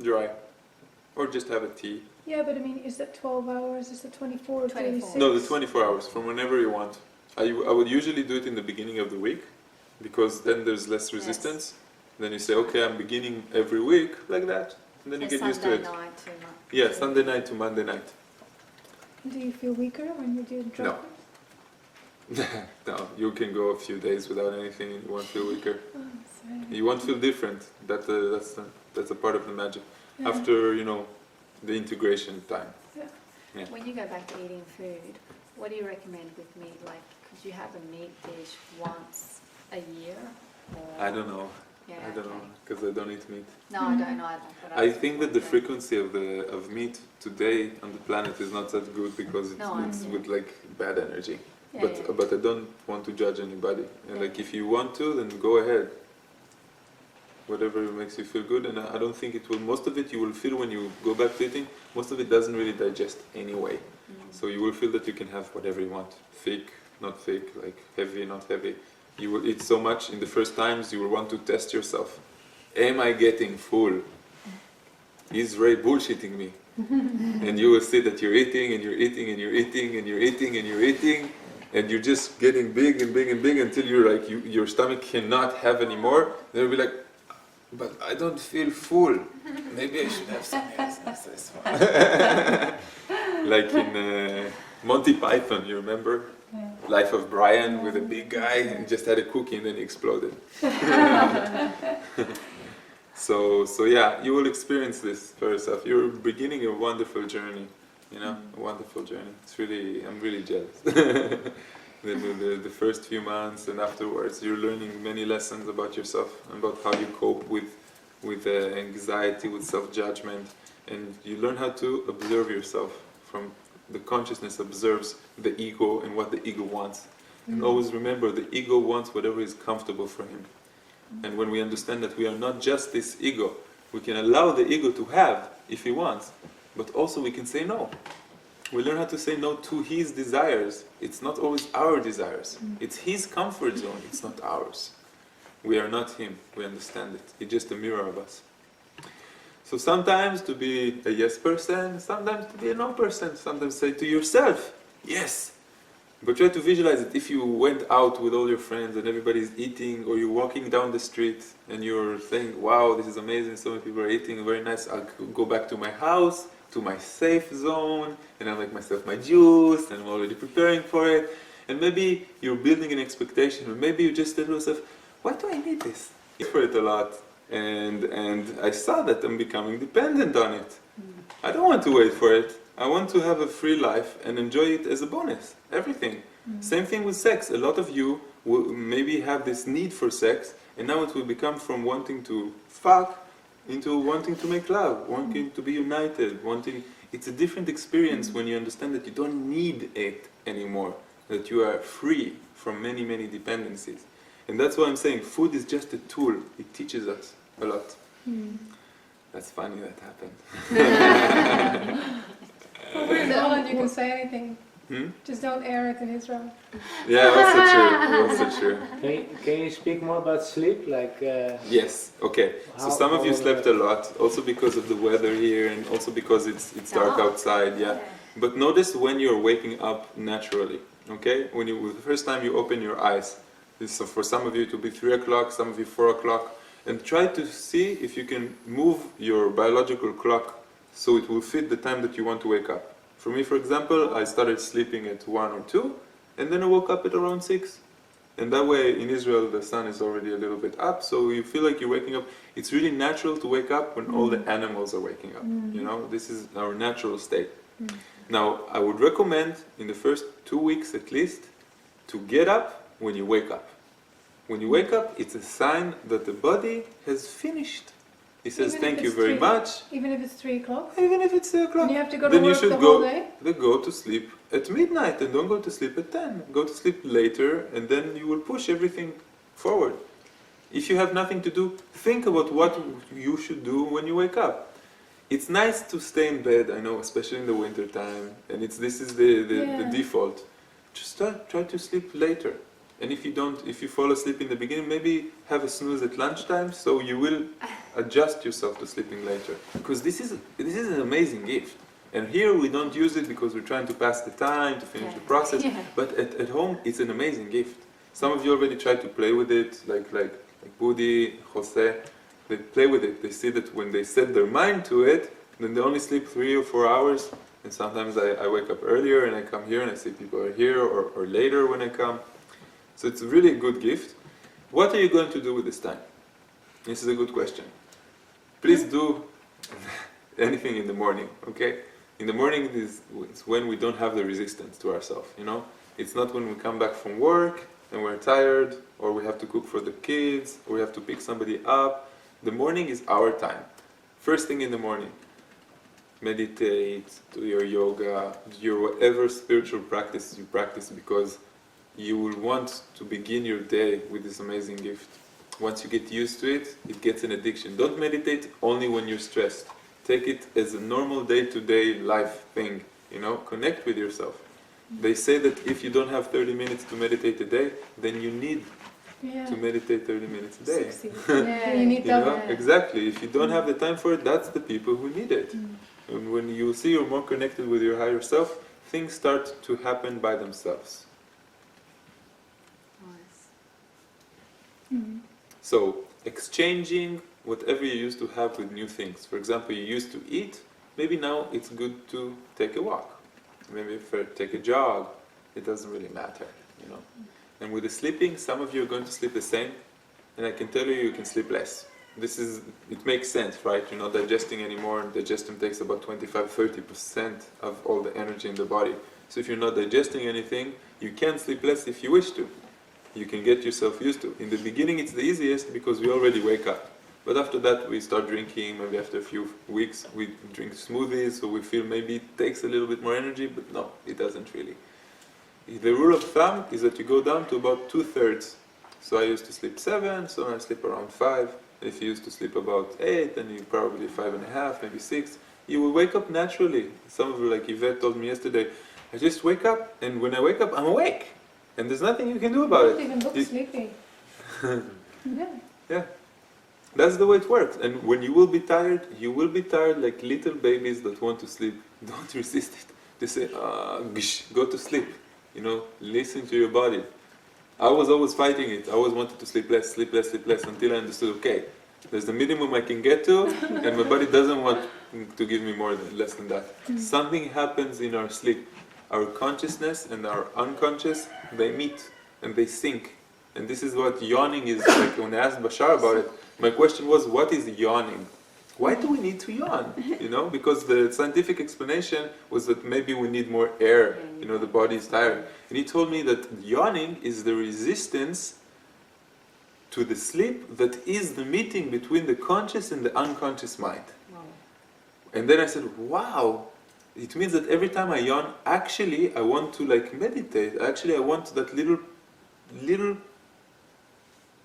Dry. Or just have a tea. Yeah, but I mean, is that 12 hours? Is that 24 or 24. 36? No, the 24 hours, from whenever you want. I would usually do it in the beginning of the week, because then there's less resistance. Then you say, okay, I'm beginning every week like that, and then you get used to it. Sunday night to Monday. Yeah, Sunday night to Monday night. Do you feel weaker when you do dry No. fast? No, you can go a few days without anything and you won't feel weaker. Oh, sorry. You won't feel different. That's a part of the magic. Yeah. After, the integration time. Yeah. When you go back to eating food, what do you recommend with meat? Like, could you have a meat dish once a year? Or I don't know. Yeah, I don't know, okay. because I don't eat meat. No, I don't either. But I was think that the wondering. frequency of meat today on the planet is not that good, because No, I it's see. with like bad energy. Yeah, But yeah. but I don't want to judge anybody. And Yeah. like, if you want to, then go ahead. Whatever makes you feel good, and I don't think it will. Most of it you will feel when you go back to eating. Most of it doesn't really digest anyway. So you will feel that you can have whatever you want. Thick, not thick, like heavy, not heavy. You will eat so much in the first times, you will want to test yourself. Am I getting full? Is Ray bullshitting me? And you will see that you're eating and you're eating and you're eating and you're eating and you're eating, and you're just getting big and big and big until you're like, your stomach cannot have any more. Then you'll be like, but I don't feel full. Maybe I should have something else. This one. Like in Monty Python, you remember? Yeah. Life of Brian, with a big guy and just had a cookie and then he exploded. So yeah, you will experience this for yourself. You're beginning a wonderful journey, a wonderful journey. I'm really jealous. The first few months and afterwards, you're learning many lessons about yourself, about how you cope with anxiety, with self-judgment, and you learn how to observe yourself. From the consciousness observes the ego and what the ego wants. And always remember, the ego wants whatever is comfortable for him. And when we understand that we are not just this ego, we can allow the ego to have if he wants, but also we can say no. We learn how to say no to his desires. It's not always our desires. It's his comfort zone, it's not ours. We are not him, we understand it. It's just a mirror of us. So sometimes to be a yes person, sometimes to be a no person. Sometimes say to yourself, yes. But try to visualize it. If you went out with all your friends and everybody's eating, or you're walking down the street and you're saying, wow, this is amazing, so many people are eating, very nice, I'll go back to my house, to my safe zone, and I'll make myself my juice, and I'm already preparing for it. And maybe you're building an expectation, or maybe you just tell yourself, why do I need this? I eat for it a lot, and I saw that I'm becoming dependent on it. I don't want to wait for it. I want to have a free life and enjoy it as a bonus, everything. Same thing with sex. A lot of you will maybe have this need for sex, and now it will become from wanting to fuck into wanting to make love, wanting to be united, it's a different experience when you understand that you don't need it anymore, that you are free from many, many dependencies. And that's why I'm saying food is just a tool. It teaches us a lot. That's funny that happened. Well, we're in Holland, you can say anything. Just don't air it in Israel. Yeah, also true. Also true. Can you speak more about sleep? Like, Yes. Okay. So some of you slept a lot, also because of the weather here, and also because it's dark outside. Yeah. But notice when you're waking up naturally. Okay. When the first time you open your eyes. So for some of you it will be 3 o'clock, some of you 4 o'clock, and try to see if you can move your biological clock so it will fit the time that you want to wake up. For me, for example, I started sleeping at 1 or 2, and then I woke up at around 6. And that way, in Israel, the sun is already a little bit up, so you feel like you're waking up. It's really natural to wake up when all the animals are waking up. You know, this is our natural state. Now, I would recommend, in the first 2 weeks at least, to get up when you wake up. When you wake up, it's a sign that the body has finished. He says, Even if thank you it's very 3 much. Even if it's 3 o'clock? Even if it's 3 o'clock. And you have to go to Then you work should the whole day? go to sleep at midnight and don't go to sleep at 10. Go to sleep later and then you will push everything forward. If you have nothing to do, think about what you should do when you wake up. It's nice to stay in bed, I know, especially in the winter time, and this is the default. Just try to sleep later. And if you fall asleep in the beginning, maybe have a snooze at lunchtime, so you will adjust yourself to sleeping later. Because this is an amazing gift. And here we don't use it because we're trying to pass the time, to finish the process. But at home, it's an amazing gift. Some of you already tried to play with it, like Budi, Jose. They play with it. They see that when they set their mind to it, then they only sleep 3 or 4 hours. And sometimes I wake up earlier and I come here and I see people are here or later when I come. So it's really a good gift. What are you going to do with this time? This is a good question. Please do anything in the morning, okay? In the morning is when we don't have the resistance to ourselves, you know? It's not when we come back from work and we're tired, or we have to cook for the kids, or we have to pick somebody up. The morning is our time. First thing in the morning, meditate, do your yoga, do your whatever spiritual practice you practice, because you will want to begin your day with this amazing gift. Once you get used to it, it gets an addiction. Don't meditate only when you're stressed. Take it as a normal day-to-day life thing, you know, connect with yourself. They say that if you don't have 30 minutes to meditate a day, then you need to meditate 30 minutes a day. You need You know? that. Exactly. If you don't have the time for it, that's the people who need it. And when you see you're more connected with your higher self, things start to happen by themselves. So, exchanging whatever you used to have with new things. For example, you used to eat, maybe now it's good to take a walk. Maybe take a jog. It doesn't really matter, you know. And with the sleeping, some of you are going to sleep the same, and I can tell you, you can sleep less. It makes sense, right? You're not digesting anymore, and digestion takes about 25-30% of all the energy in the body. So if you're not digesting anything, you can sleep less if you wish to. You can get yourself used to. In the beginning it's the easiest because we already wake up. But after that we start drinking, maybe after a few weeks we drink smoothies, so we feel maybe it takes a little bit more energy, but no, it doesn't really. The rule of thumb is that you go down to about 2/3. So I used to sleep 7, so I sleep around 5. If you used to sleep about 8, then you probably 5.5, maybe 6. You will wake up naturally. Some of you, like Yvette told me yesterday, I just wake up, and when I wake up, I'm awake. And there's nothing you can do about Don't it. even look sleepy. Yeah. That's the way it works. And when you will be tired like little babies that want to sleep. Don't resist it. They say, go to sleep. You know, listen to your body. I was always fighting it. I always wanted to sleep less, until I understood, okay, there's the minimum I can get to, and my body doesn't want to give me less than that. Something happens in our sleep. Our consciousness and our unconscious, they meet and they sync. And this is what yawning is like. When I asked Bashar about it, my question was, what is yawning? Why do we need to yawn? You know, because the scientific explanation was that maybe we need more air. You know, the body is tired. And he told me that yawning is the resistance to the sleep that is the meeting between the conscious and the unconscious mind. And then I said, wow. It means that every time I yawn, actually I want to like meditate. Actually I want that little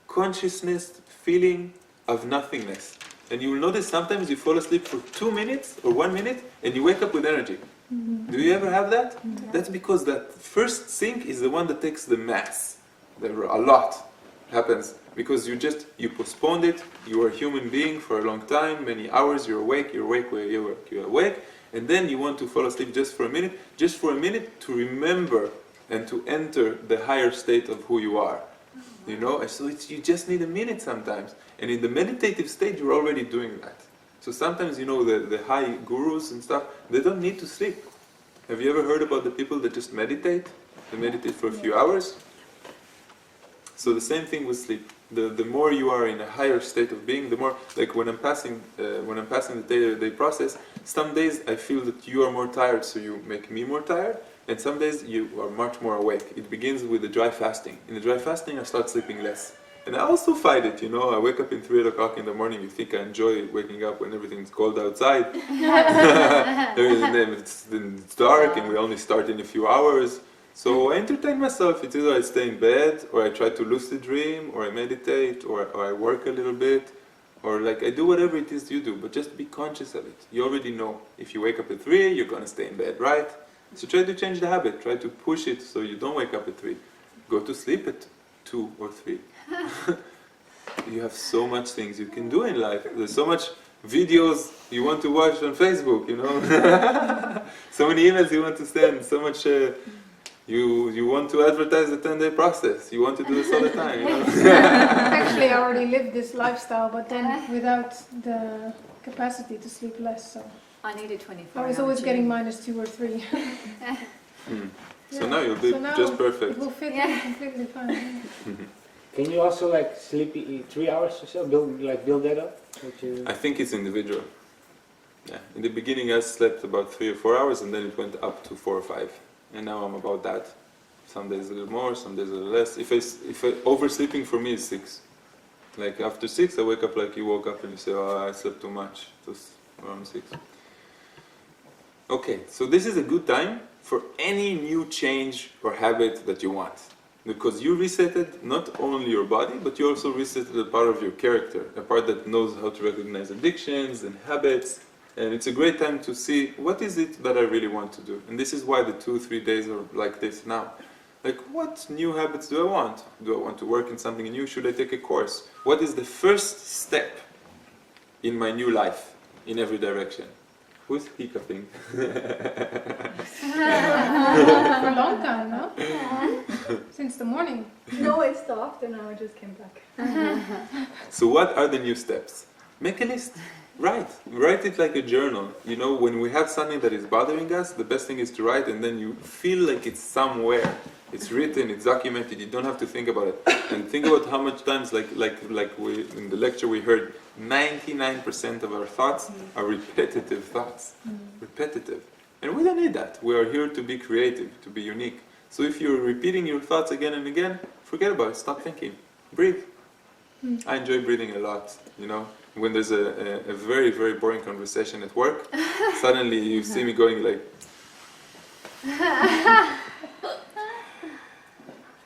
consciousness feeling of nothingness. And you will notice sometimes you fall asleep for 2 minutes or 1 minute and you wake up with energy. Do you ever have that? Mm-hmm. That's because that first sink is the one that takes the mass. A lot happens because you postponed it. You are a human being for a long time, many hours. You're awake, you're awake, and then you want to fall asleep just for a minute to remember and to enter the higher state of who you are. You know, and so you just need a minute sometimes. And in the meditative state, you're already doing that. So sometimes, you know, the high gurus and stuff, they don't need to sleep. Have you ever heard about the people that just meditate? They meditate for a few hours. So the same thing with sleep. The more you are in a higher state of being, the more, like when I'm passing the day-to-day process, some days I feel that you are more tired, so you make me more tired, and some days you are much more awake. It begins with the dry fasting. In the dry fasting, I start sleeping less. And I also fight it, you know, I wake up in 3 o'clock in the morning, you think I enjoy waking up when everything's cold outside. And then it's dark and we only start in a few hours. So I entertain myself. It's either I stay in bed, or I try to lucid dream, or I meditate, or I work a little bit, or like I do whatever it is you do, but just be conscious of it. You already know. If you wake up at 3, you're going to stay in bed, right? So try to change the habit. Try to push it so you don't wake up at 3. Go to sleep at 2 or 3. You have so much things you can do in life. There's so much videos you want to watch on Facebook, you know. So many emails you want to send, so much you want to advertise the 10-day process. You want to do this all the time, you know. Actually, I already lived this lifestyle, but then without the capacity to sleep less, so I needed 24 I was always getting -2 or 3. So now you'll be So now just perfect. It will fit Yeah. in completely fine. Can you also like sleep 3 hours or so? Build that up? I think it's individual. Yeah. In the beginning I slept about 3 or 4 hours, and then it went up to 4 or 5. And now I'm about that. Some days a little more, some days a little less. If oversleeping for me is 6. Like after 6 I wake up like you woke up and you say, oh, I slept too much. It was around 6. Okay, so this is a good time for any new change or habit that you want. Because you resetted not only your body, but you also resetted a part of your character, a part that knows how to recognize addictions and habits. And it's a great time to see, what is it that I really want to do? And this is why the 2-3 days are like this now. Like, what new habits do I want? Do I want to work in something new? Should I take a course? What is the first step in my new life, in every direction? Who's hiccuping? For a long time, no? Since the morning. No, it stopped and now it just came back. So what are the new steps? Make a list. Write it like a journal. You know, when we have something that is bothering us, the best thing is to write, and then you feel like it's somewhere. It's written, it's documented, you don't have to think about it. And think about how much times, like we in the lecture we heard, 99% of our thoughts are repetitive thoughts. Repetitive. And we don't need that. We are here to be creative, to be unique. So if you're repeating your thoughts again and again, forget about it, stop thinking. Breathe. I enjoy breathing a lot, you know. When there's a very, very boring conversation at work, suddenly you see me going like...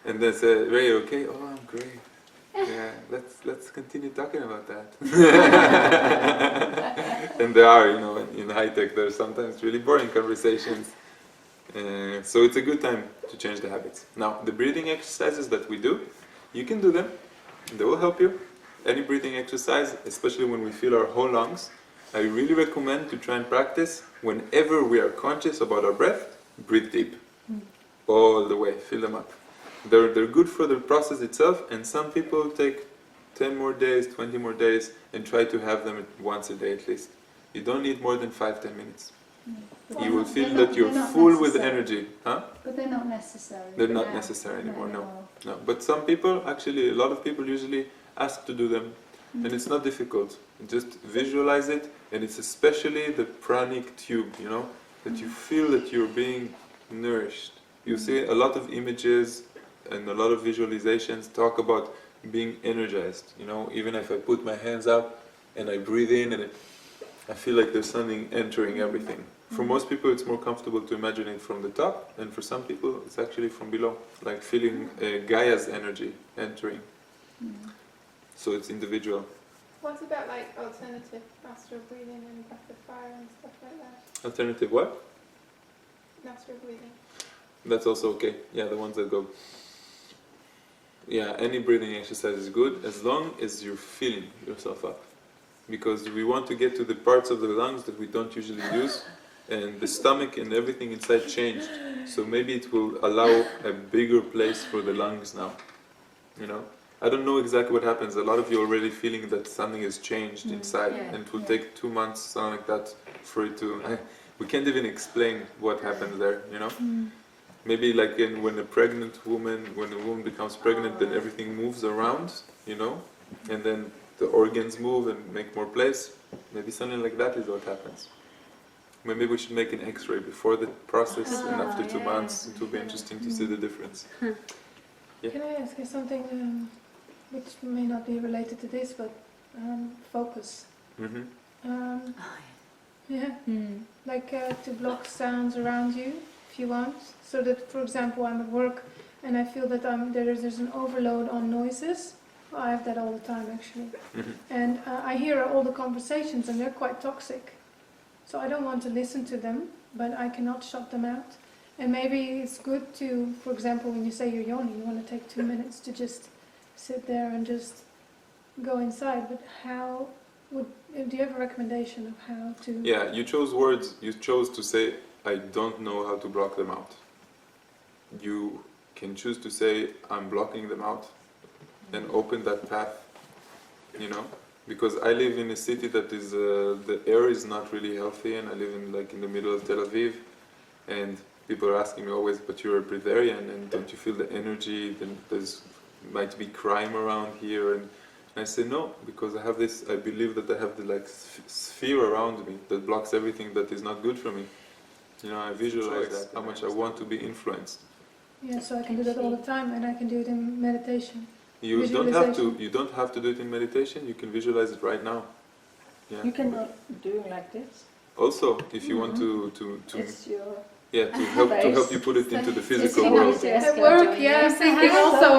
And then say, Ray, okay? Oh, I'm great. Yeah, let's continue talking about that. And there are, you know, in high tech, there's sometimes really boring conversations. So it's a good time to change the habits. Now, the breathing exercises that we do, you can do them. They will help you. Any breathing exercise, especially when we feel our whole lungs, I really recommend to try and practice whenever we are conscious about our breath, breathe deep. All the way, fill them up. They're good for the process itself, and some people take 10 more days, 20 more days, and try to have them once a day at least. You don't need more than 5-10 minutes. You will feel that you're full with energy. Huh? But they're not necessary. They're not necessary anymore, no. But some people, actually, a lot of people usually ask to do them, and it's not difficult. Just visualize it, and it's especially the pranic tube, you know, that you feel that you're being nourished. You see a lot of images and a lot of visualizations talk about being energized, you know. Even if I put my hands up and I breathe in, and I feel like there's something entering everything. For most people it's more comfortable to imagine it from the top, and for some people it's actually from below, like feeling Gaia's energy entering. So it's individual. What about like alternative astral breathing and breath of fire and stuff like that? Alternative what? nostril breathing. That's also okay. Yeah, the ones that go. Yeah, any breathing exercise is good as long as you're filling yourself up. Because we want to get to the parts of the lungs that we don't usually use, and the stomach and everything inside changed. So maybe it will allow a bigger place for the lungs now. You know? I don't know exactly what happens. A lot of you are already feeling that something has changed inside, Yeah, and it will take 2 months, something like that, for it to... we can't even explain what happens there, you know? Maybe like when a pregnant woman, when a woman becomes pregnant, then everything moves around, you know? And then the organs move and make more place. Maybe something like that is what happens. Maybe we should make an X-ray before the process and after 2 months. It will be interesting to see the difference. Yeah. Can I ask you something which may not be related to this, but focus? Yeah, like to block sounds around you, if you want. So that, for example, I'm at work and I feel that there's an overload on noises. I have that all the time, actually. And I hear all the conversations and they're quite toxic. So I don't want to listen to them, but I cannot shut them out. And maybe it's good to, for example, when you say you're yawning, you want to take 2 minutes to just sit there and just go inside. But do you have a recommendation of how to... Yeah, you chose words, you chose to say, I don't know how to block them out. You can choose to say, I'm blocking them out, and open that path, you know? Because I live in a city that is, the air is not really healthy, and I live in the middle of Tel Aviv, and people are asking me always, but you're a Breatharian, and don't you feel the energy? Then might be crime around here, and I say no, because I have this. I believe that I have the sphere around me that blocks everything that is not good for me. You know, I visualize that, how much I want to be influenced. Yeah, so I can do that all the time, and I can do it in meditation. You don't have to. You don't have to do it in meditation. You can visualize it right now. Yeah. You cannot do like this. Also, if you want to It's your to help you put it into the physical It's world. easier. At work, yeah, I'm thinking also.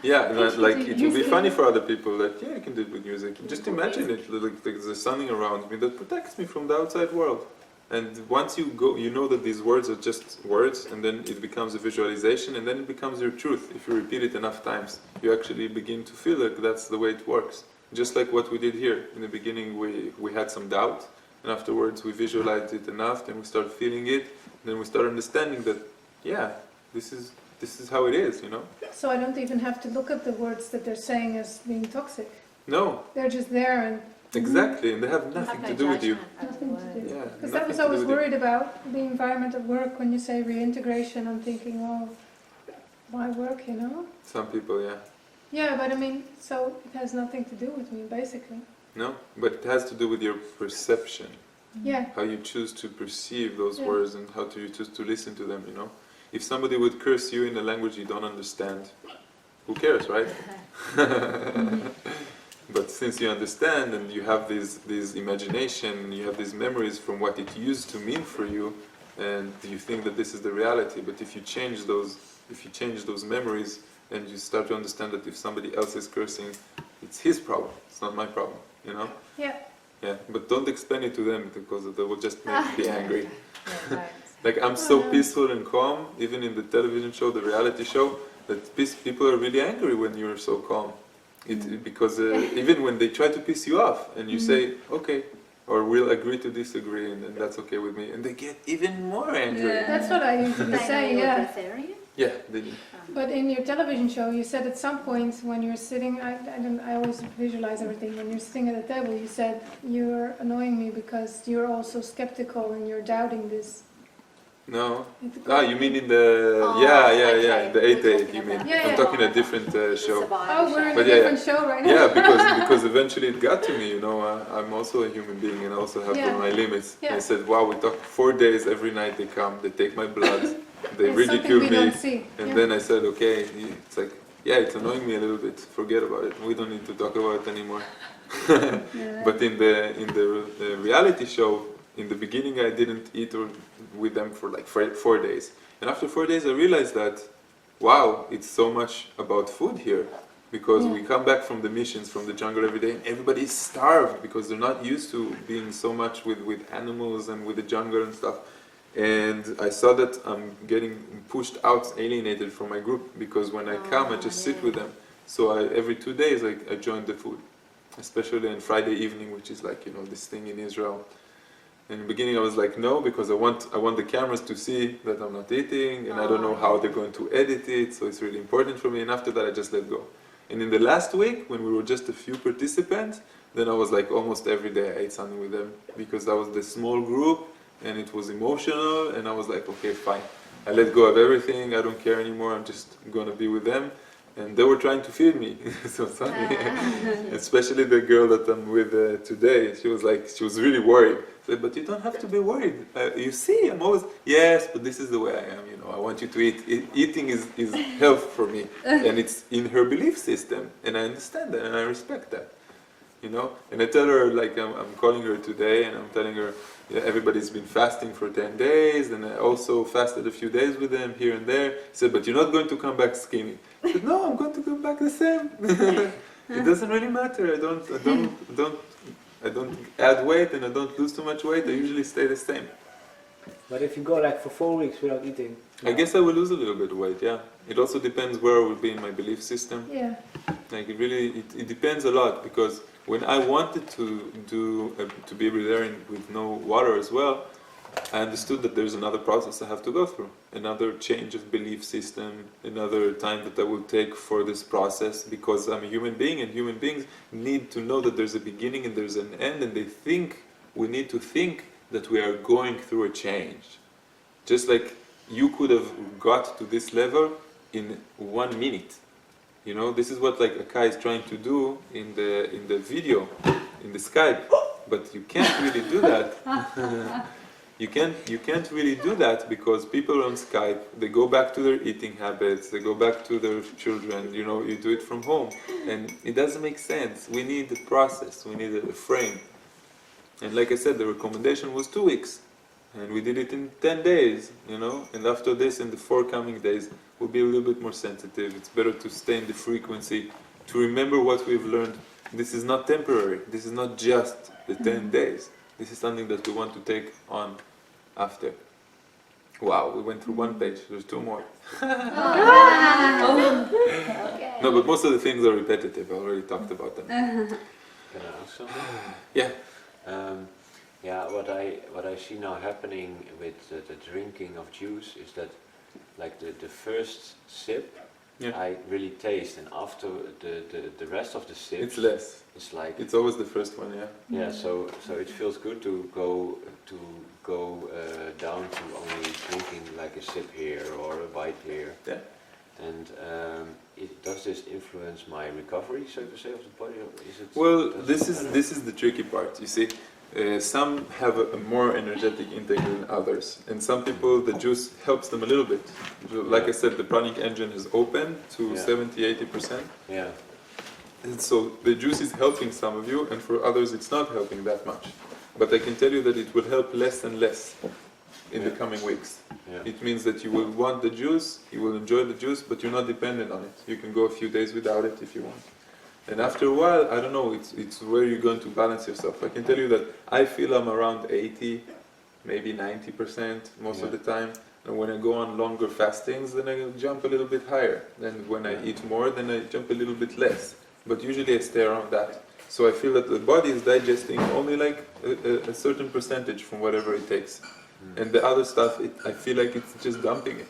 Yeah, like it will be funny for other people that you can do it with music. Just imagine it, like there's something around me that protects me from the outside world. And once you go, you know that these words are just words, and then it becomes a visualization, and then it becomes your truth. If you repeat it enough times, you actually begin to feel like that's the way it works. Just like what we did here. In the beginning we had some doubt, and afterwards we visualized it enough, then we start feeling it, then we start understanding that, yeah, this is how it is, you know? So I don't even have to look at the words that they're saying as being toxic. No. They're just there, and Exactly, and they have nothing to do with you. nothing to do. Yeah, Because nothing I was to do always with you. worried about the environment at work. When you say reintegration, I'm thinking, well, why work, you know? Some people, yeah. Yeah, but I mean, so it has nothing to do with me, basically. No, but it has to do with your perception. Yeah. How you choose to perceive those Yeah. words and how you choose to listen to them, you know? If somebody would curse you in a language you don't understand, who cares, right? But since you understand and you have this imagination, you have these memories from what it used to mean for you, and you think that this is the reality, but if you change those memories and you start to understand that if somebody else is cursing, it's his problem, it's not my problem, you know? Yeah. Yeah, but don't explain it to them because they will just make you be angry. Yeah, right. Like I'm so peaceful and calm, even in the television show, the reality show, that people are really angry when you're so calm. Because even when they try to piss you off and you say, okay, or we'll agree to disagree and that's okay with me, and they get even more angry. That's what I usually say, yeah. Breatharian? Yeah, they, But in your television show, you said at some point when you're sitting, I always visualize everything, when you're sitting at the table, you said, you're annoying me because you're also skeptical and you're doubting this. no. You mean in the, okay. the 8 day, you mean. Yeah, I'm yeah. talking a different show. Oh, we're in a But different show right now. Yeah, because eventually it got to me, you know, I'm also a human being and I also have Yeah. my limits. Yeah. I said, wow, we talk 4 days every night, they come, they take my blood, they It's ridicule something we me, don't see. and Yeah. then I said, okay, it's like, yeah, it's annoying me a little bit, forget about it, we don't need to talk about it anymore. But in the reality show, in the beginning I didn't eat with them for like 4 days. And after 4 days I realized that, wow, it's so much about food here. Because we come back from the missions, from the jungle every day, and everybody is starved because they're not used to being so much with animals and with the jungle and stuff. And I saw that I'm getting pushed out, alienated from my group, because when I come, I just sit with them. So every 2 days I join the food, especially on Friday evening, which is like, this thing in Israel. In the beginning I was like, no, because I want the cameras to see that I'm not eating, and I don't know how they're going to edit it, so it's really important for me, and after that I just let go. And in the last week, when we were just a few participants, then I was like almost every day I ate something with them, because that was the small group, and it was emotional, and I was like, okay, fine. I let go of everything, I don't care anymore, I'm just gonna be with them. And they were trying to feed me, so funny. Especially the girl that I'm with today, she was really worried. I said, but you don't have to be worried. You see, I'm always, yes, but this is the way I am, I want you to eat. Eating is health for me, and it's in her belief system, and I understand that, and I respect that. And I tell her, like, I'm calling her today, and I'm telling her, everybody's been fasting for 10 days, and I also fasted a few days with them here and there. He said, but you're not going to come back skinny. I said, no, I'm going to come back the same. It doesn't really matter. I don't add weight, and I don't lose too much weight. I usually stay the same. But if you go like for 4 weeks without eating, I guess I will lose a little bit of weight, yeah. It also depends where I will be in my belief system. Yeah. Like it depends a lot, because when I wanted to be a Breatharian with no water as well, I understood that there's another process I have to go through, another change of belief system, another time that I will take for this process, because I'm a human being, and human beings need to know that there's a beginning and there's an end, and we need to think that we are going through a change. Just like you could have got to this level in 1 minute. This is what like Akai is trying to do in the video, in the Skype, but you can't really do that. You can't really do that, because people on Skype, they go back to their eating habits, they go back to their children, you do it from home, and it doesn't make sense. We need a process, we need a frame. And like I said, the recommendation was 2 weeks, and we did it in 10 days, and after this, in the forthcoming days, we'll be a little bit more sensitive. It's better to stay in the frequency, to remember what we've learned. This is not temporary, this is not just the 10 days. This is something that we want to take on after. Wow, we went through 1 page, there's 2 more. No, but most of the things are repetitive, I already talked about them. Can I ask something? Yeah. What I see now happening with the drinking of juice is that, like the first sip, I really taste, and after the rest of the sips, it's less. It's like it's always the first one, yeah. Yeah, so it feels good to go down to only drinking like a sip here or a bite here. Yeah. And does this influence my recovery, so to say, of the body? Or is it? Well, this is the tricky part. You see, some have a more energetic intake than others, and some people the juice helps them a little bit. Like I said, the pranic engine is open to 70-80%. Yeah. And so the juice is helping some of you, and for others it's not helping that much. But I can tell you that it will help less and less in the coming weeks. Yeah. It means that you will want the juice, you will enjoy the juice, but you're not dependent on it. You can go a few days without it if you want. And after a while, I don't know, it's where you're going to balance yourself. I can tell you that I feel I'm around 80, maybe 90% most of the time. And when I go on longer fastings, then I jump a little bit higher. Then when I eat more, then I jump a little bit less. But usually I stay around that. So I feel that the body is digesting only like a certain percentage from whatever it takes. And the other stuff, I feel like it's just dumping it.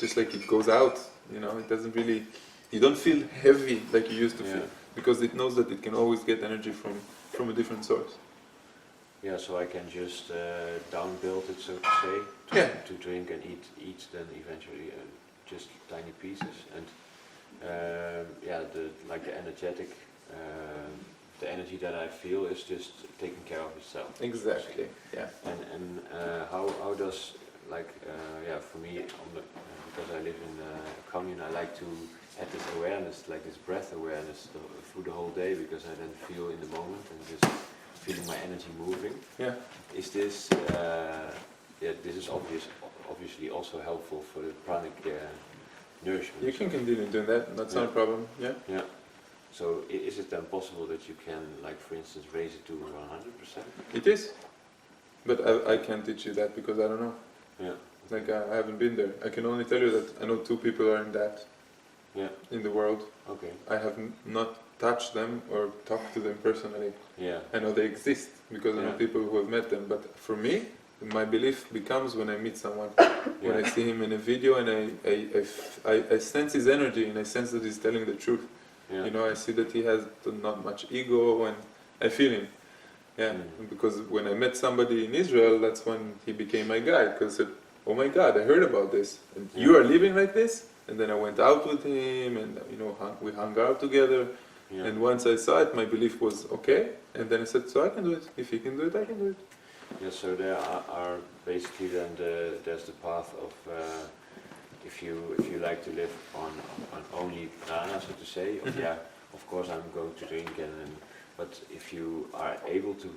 Just like it goes out, it doesn't really, you don't feel heavy like you used to feel. Because it knows that it can always get energy from a different source. Yeah, so I can just down-build it, so to say, to drink and eat then eventually just tiny pieces. And the energetic, the energy that I feel is just taking care of itself. Exactly, yeah. And how does, for me, because I live in a commune, I like to have this awareness, like this breath awareness through the whole day, because I then feel in the moment and just feeling my energy moving. Yeah. Is this, this is obviously also helpful for the pranic nourishment. You can continue doing that, that's not a problem, yeah. Yeah. So is it then possible that you can, like for instance, raise it to 100%? It is. But I can't teach you that because I don't know. Yeah. Like I haven't been there. I can only tell you that I know 2 people are in that Yeah. in the world. Okay. I have not touched them or talked to them personally. Yeah. I know they exist because I know Yeah. people who have met them. But for me, my belief becomes when I meet someone, when I Yeah. see him in a video and I sense his energy and I sense that he's telling the truth. Yeah. You know, I see that he has not much ego and I feel him. Yeah, Mm. because when I met somebody in Israel, that's when he became my guide. Because I said, oh my God, I heard about this. And you Yeah. are living like this? And then I went out with him and, you know, we hung out together. Yeah. And once I saw it, my belief was okay. And then I said, so I can do it. If he can do it, I can do it. Yeah, so there are basically then there's the path of if you like to live on only prana, so to say. Yeah, of course I'm going to drink but if you are able to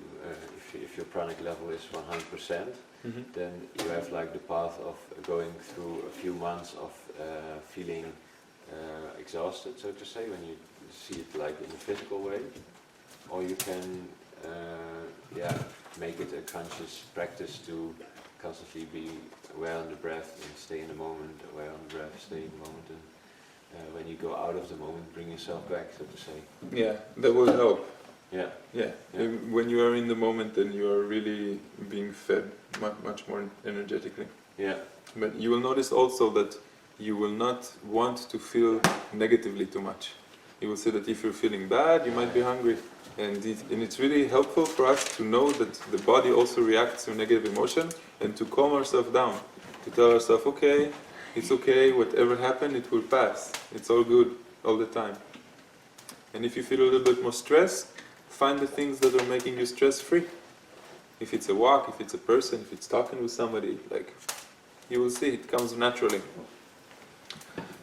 if your pranic level is 100%, then you have like the path of going through a few months of feeling exhausted, so to say, when you see it like in a physical way, or you can make it a conscious practice to constantly be aware on the breath and stay in the moment, aware on the breath, stay in the moment, and when you go out of the moment, bring yourself back, so to say. Yeah, that will help. Yeah. Yeah. Yeah. When you are in the moment, then you are really being fed much more energetically. Yeah. But you will notice also that you will not want to feel negatively too much. You will say that if you're feeling bad, you might be hungry. And it's really helpful for us to know that the body also reacts to negative emotion and to calm ourselves down. To tell ourselves, okay, it's okay, whatever happened, it will pass. It's all good all the time. And if you feel a little bit more stress, find the things that are making you stress-free. If it's a walk, if it's a person, if it's talking with somebody, like, you will see, it comes naturally.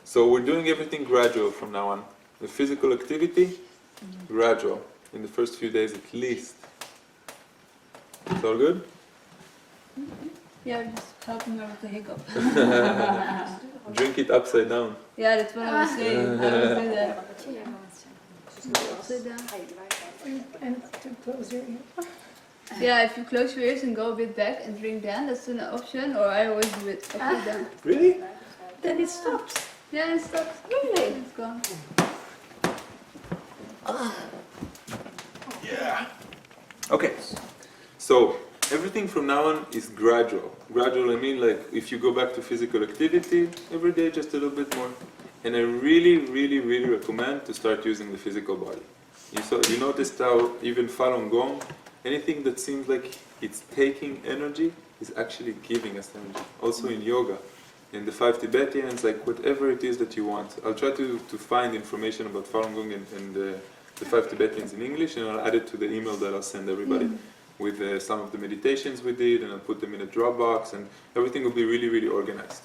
So we're doing everything gradual from now on. The physical activity, gradual. In the first few days at least. It's all good? Yeah, just helping her with the hiccup. Drink it upside down. Yeah, that's what I was saying. I was saying that. Upside down. And to close your ear. Yeah, if you close your ears and go a bit back and drink then, that's an option, or I always do it upside down. Really? Then it stops. Yeah, it stops. Really? It's gone. Okay. So everything from now on is gradual. Gradual, I mean, like if you go back to physical activity every day, just a little bit more. And I really, really, really recommend to start using the physical body. You noticed how even Falun Gong, anything that seems like it's taking energy is actually giving us energy. Also in yoga, in the 5 Tibetans, like whatever it is that you want. I'll try to find information about Falun Gong and the 5 Tibetans in English, and I'll add it to the email that I'll send everybody with some of the meditations we did, and I'll put them in a Dropbox, and everything will be really, really organized.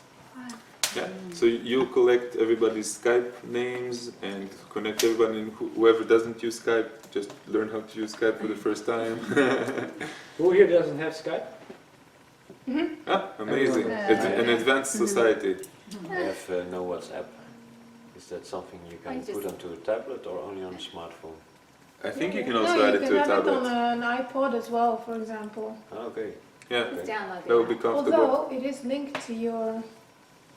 Yeah. So you'll collect everybody's Skype names and connect everybody. And whoever doesn't use Skype, just learn how to use Skype for the first time. Who here doesn't have Skype? Ah, amazing! It's an advanced society. I have no WhatsApp. Is that something you can put onto a tablet or only on a smartphone? I think you can also add it to a You can have it tablet. on an iPod as well, for example. Ah, okay. Yeah, Just download it. that would be comfortable. Although it is linked to your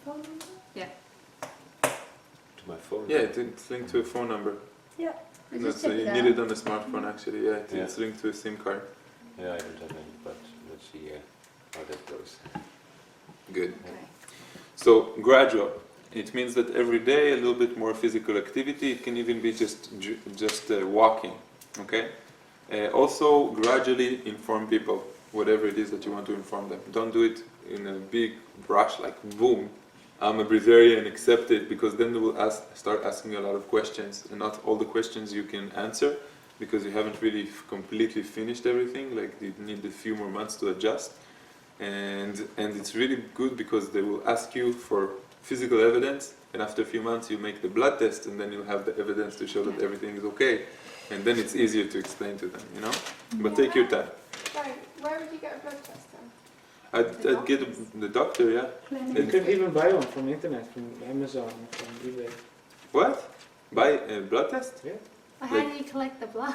phone number. To my phone. Yeah, it's linked to a phone number. I just That's, check you it need out. it on a smartphone actually. Yeah, Yeah. it's linked to a SIM card. Yeah, I don't have any, but let's see how that goes. Good. Okay. So gradual. It means that every day a little bit more physical activity. It can even be just walking. Okay. Also, gradually inform people whatever it is that you want to inform them. Don't do it in a big rush, like boom, I'm a Breatharian, accept it, because then they will start asking you a lot of questions, and not all the questions you can answer, because you haven't really completely finished everything. Like you need a few more months to adjust, and it's really good because they will ask you for physical evidence, and after a few months you make the blood test, and then you'll have the evidence to show that everything is okay, and then it's easier to explain to them, you know. But take your time. Where would you get a blood test then? I'd get the doctor, yeah. You can even buy one from internet, from Amazon, from eBay. What? Buy a blood test? Well, how do you collect the blood?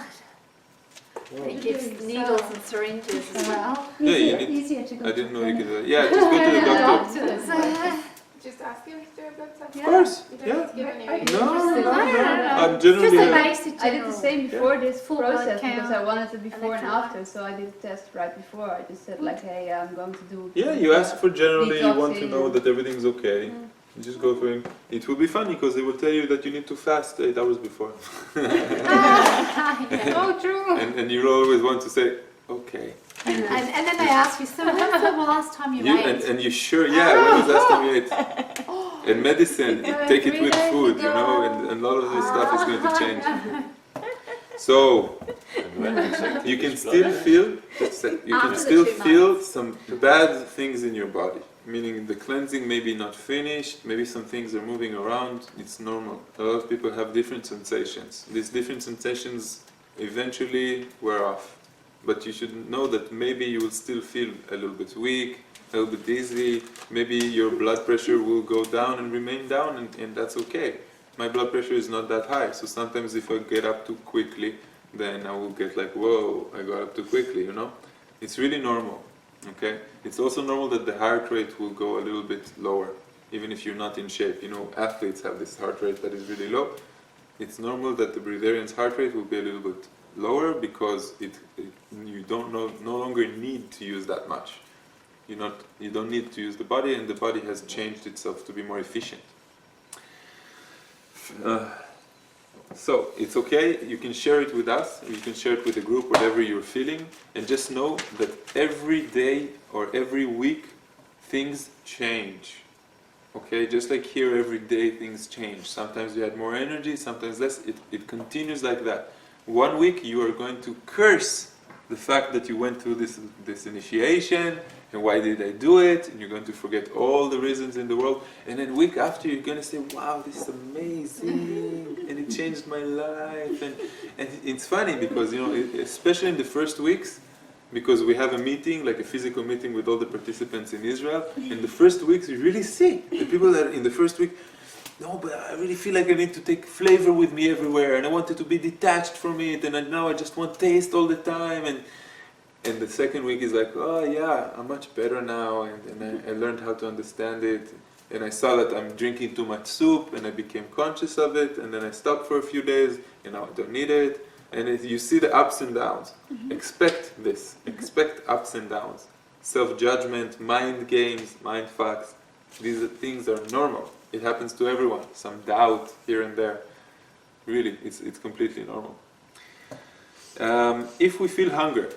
Wow. He gives needles and syringes as well. Yeah, you Easier, need- easier to go I to didn't know you clinic. could. Yeah, just go to the doctor. Doctors. Just ask him if they're blood tests. Of course. You don't Yeah. need to give any I- reason. No, no, no. I'm Just generally. a basic I did the same before this Full blood process because I count, wanted it before and electrolyte. after, so I did a test right before. I just said like, hey, I'm going to do. Yeah, you ask for generally. You want to detoxing know and- that everything's okay. You just go for it. It will be funny because they will tell you that you need to fast 8 hours before. Yeah. Oh, true. And you always want to say, okay. And then they ask you, so when's the last time you ate? And you sure, yeah, when was the last time you ate? And medicine, take it 3 with days food, you ago. know, and a lot of this stuff is going to change. So, And when exactly you can is still blood? feel, you can After the still 2 feel some bad things in your body. Meaning the cleansing may be not finished, maybe some things are moving around, it's normal. A lot of people have different sensations. These different sensations eventually wear off. But you should know that maybe you will still feel a little bit weak, a little bit dizzy, maybe your blood pressure will go down and remain down, and that's okay. My blood pressure is not that high, so sometimes if I get up too quickly, then I will get like, whoa, I got up too quickly, you know? It's really normal, okay? It's also normal that the heart rate will go a little bit lower, even if you're not in shape. You know, athletes have this heart rate that is really low. It's normal that the Breatharian's heart rate will be a little bit lower because you no longer need to use that much. You don't need to use the body, and the body has changed itself to be more efficient. So it's okay. You can share it with us. You can share it with the group, whatever you're feeling, and just know that every day or every week things change. Okay, just like here, every day things change. Sometimes you had more energy, sometimes less. It continues like that. 1 week you are going to curse the fact that you went through this initiation, and why did I do it? And you're going to forget all the reasons in the world. And then week after you're going to say, wow, this is amazing, and it changed my life. And it's funny because, you know, especially in the first weeks, because we have a meeting, like a physical meeting with all the participants in Israel, in the first weeks you really see the people that in the first week, no, but I really feel like I need to take flavor with me everywhere, and I want it to be detached from it, and now I just want taste all the time, and the second week is like, oh yeah, I'm much better now, and I learned how to understand it, and I saw that I'm drinking too much soup, and I became conscious of it, and then I stopped for a few days, and now I don't need it, and you see the ups and downs. Expect this, expect ups and downs. Self-judgment, mind games, mind fucks, these things are normal. It happens to everyone. Some doubt here and there. Really, it's completely normal. If we feel hunger,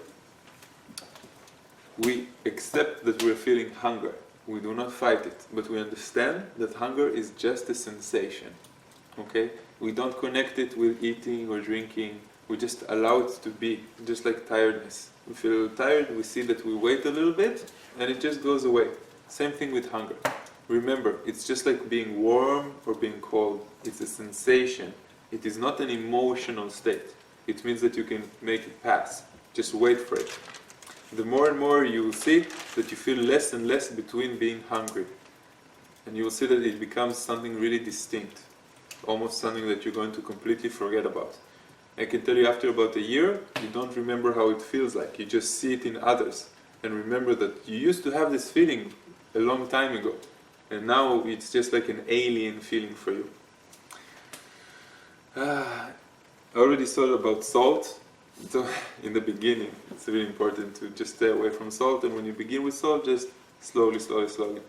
we accept that we're feeling hunger. We do not fight it, but we understand that hunger is just a sensation. Okay? We don't connect it with eating or drinking. We just allow it to be, just like tiredness. We feel tired, we see that we wait a little bit, and it just goes away. Same thing with hunger. Remember, it's just like being warm or being cold. It's a sensation. It is not an emotional state. It means that you can make it pass. Just wait for it. The more and more you will see that you feel less and less between being hungry. And you will see that it becomes something really distinct. Almost something that you're going to completely forget about. I can tell you after about a year, you don't remember how it feels like. You just see it in others. And remember that you used to have this feeling a long time ago. And now it's just like an alien feeling for you. I already said about salt. So in the beginning, it's really important to just stay away from salt. And when you begin with salt, just slowly, slowly, slowly.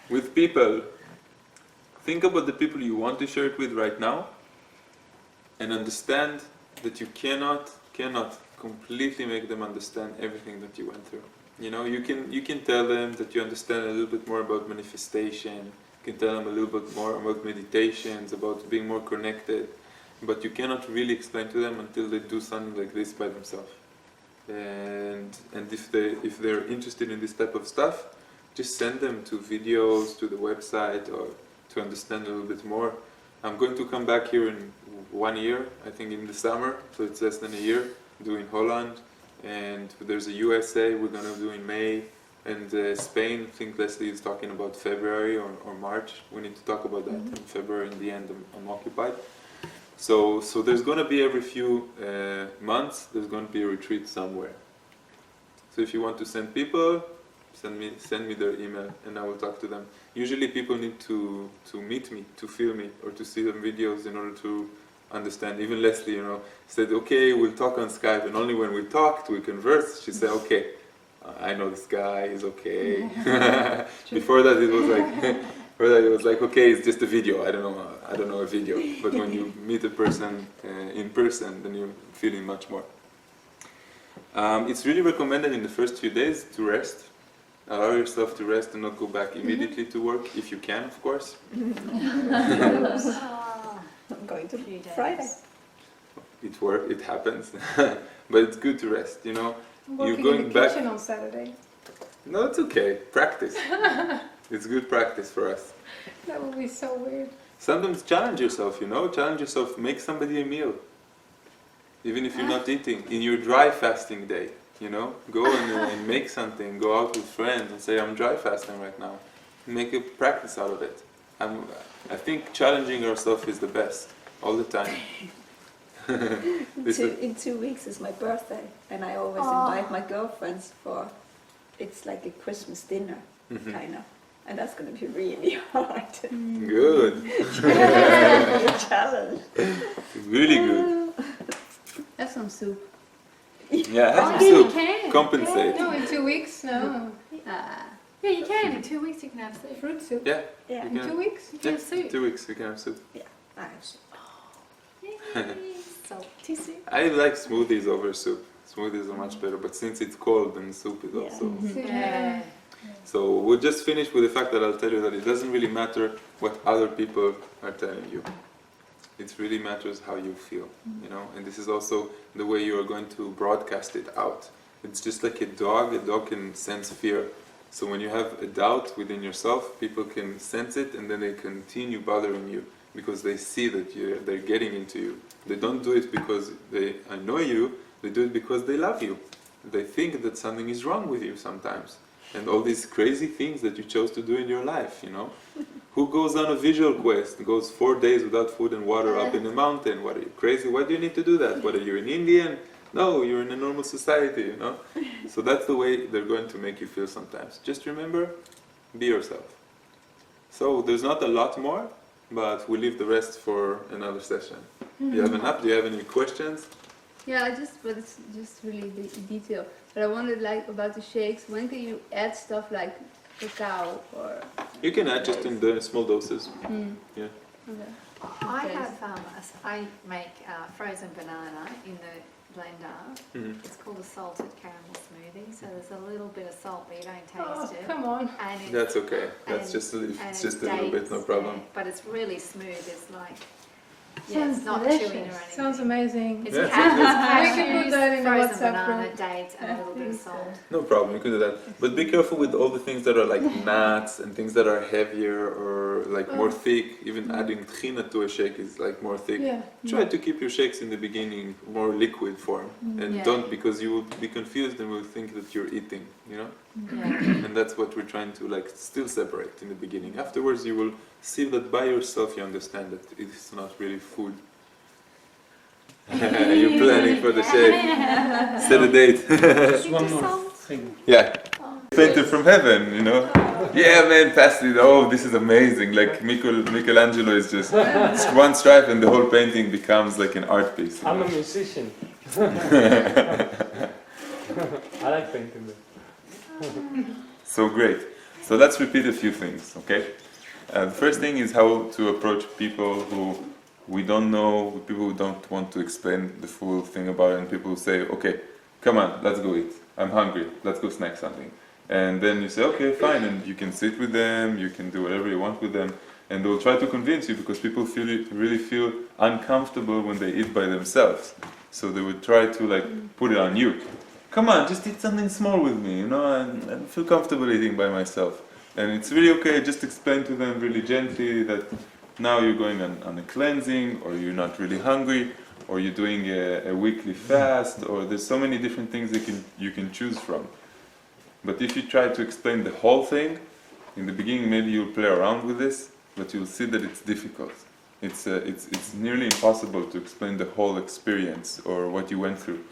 With people, think about the people you want to share it with right now. And understand that you cannot completely make them understand everything that you went through. You know, you can tell them that you understand a little bit more about manifestation. You can tell them a little bit more about meditations, about being more connected. But you cannot really explain to them until they do something like this by themselves. And if they're interested in this type of stuff, just send them to videos, to the website, or to understand a little bit more. I'm going to come back here in 1 year, I think in the summer, so it's less than a year, doing Holland, and there's a USA we're going to do in May, and Spain, I think Leslie is talking about February or March. We need to talk about that in February. In the end, I'm occupied. So there's going to be every few months, there's going to be a retreat somewhere. So if you want to send people, send me their email and I will talk to them. Usually people need to meet me, to feel me, or to see them videos in order to understand. Even Leslie, said, okay, we'll talk on Skype, and only when we talked, we conversed, she said, okay, I know this guy, he's okay. Before that it was like, okay, it's just a video, I don't know a video. But when you meet a person in person, then you're feeling much more. It's really recommended in the first few days to rest. Allow yourself to rest and not go back immediately to work, if you can, of course. I'm going to Few days. Friday. It happens. But it's good to rest, I'm You're working going in the back. kitchen on Saturday. No, it's okay. Practice. It's good practice for us. That would be so weird. Sometimes challenge yourself, Challenge yourself. Make somebody a meal. Even if you're not eating. In your dry fasting day, Go and make something. Go out with friends and say, I'm dry fasting right now. Make a practice out of it. I think challenging ourselves is the best. All the time. In 2 weeks is my birthday, and I always invite my girlfriends for, it's like a Christmas dinner, kind of. And that's going to be really hard. Good. Challenge. Really good. Have some soup. Yeah, have some Yeah, you soup. can. Compensate. No, in 2 weeks? No. Ah. Yeah, you can. In 2 weeks you can have soup. Fruit soup. Yeah. Yeah. In 2 weeks? You can Yeah, have soup. 2 weeks we can have soup. Nice. Salty soup. I like smoothies over soup. Smoothies are much better, but since it's cold, then soup is also. Yeah. So we'll just finish with the fact that I'll tell you that it doesn't really matter what other people are telling you. It really matters how you feel, and this is also the way you are going to broadcast it out. It's just like a dog can sense fear. So when you have a doubt within yourself, people can sense it and then they continue bothering you because they see that they're getting into you. They don't do it because they annoy you, they do it because they love you. They think that something is wrong with you sometimes. And all these crazy things that you chose to do in your life, Who goes on a visual quest, goes 4 days without food and water up in a mountain? What are you, crazy? Why do you need to do that? What are you, an Indian? No, you're in a normal society, So that's the way they're going to make you feel sometimes. Just remember, be yourself. So there's not a lot more, but we'll leave the rest for another session. You have enough? Do you have any questions? Yeah, but it's just really detail. But I wondered about the shakes. When can you add stuff like cacao or? You can add just in the small doses. Yeah. Okay. I have I make frozen banana in the blender. It's called a salted caramel smoothie. So there's a little bit of salt, but you don't taste it. Come on. And it's, That's okay. That's and- just a little, and it's just a little bit, no dates, problem. yeah, but it's really smooth. It's like Sounds it's not delicious. chewing or anything. Sounds amazing. It's Yeah, cashews, We can put that in the frozen WhatsApp banana, group. dates, and a little bit of salt. No problem, you can do that. But be careful with all the things that are like nuts and things that are heavier or like more thick. Even adding tchina to a shake is like more thick. Yeah. Try to keep your shakes in the beginning more liquid form. And Yeah. don't, because you will be confused and will think that you're eating, Yeah. And that's what we're trying to like still separate in the beginning. Afterwards you will see that by yourself you understand that it's not really food. You're planning for the shake. Set a date. Just one more thing. Yeah. Painted from heaven, Yeah, man, pass it. Oh, this is amazing. Like Michelangelo is just one stripe and the whole painting becomes like an art piece. I'm a musician. I like painting them. So great. So let's repeat a few things, okay? The first thing is how to approach people who we don't know, people who don't want to explain the full thing about it, and people who say, okay, come on, let's go eat. I'm hungry, let's go snack something. And then you say, okay, fine, and you can sit with them, you can do whatever you want with them, and they'll try to convince you because people really feel uncomfortable when they eat by themselves. So they would try to like put it on you. Come on, just eat something small with me, I feel comfortable eating by myself. And it's really okay, just explain to them really gently that now you're going on a cleansing, or you're not really hungry, or you're doing a weekly fast, or there's so many different things you can choose from. But if you try to explain the whole thing, in the beginning maybe you'll play around with this, but you'll see that it's difficult. It's nearly impossible to explain the whole experience or what you went through.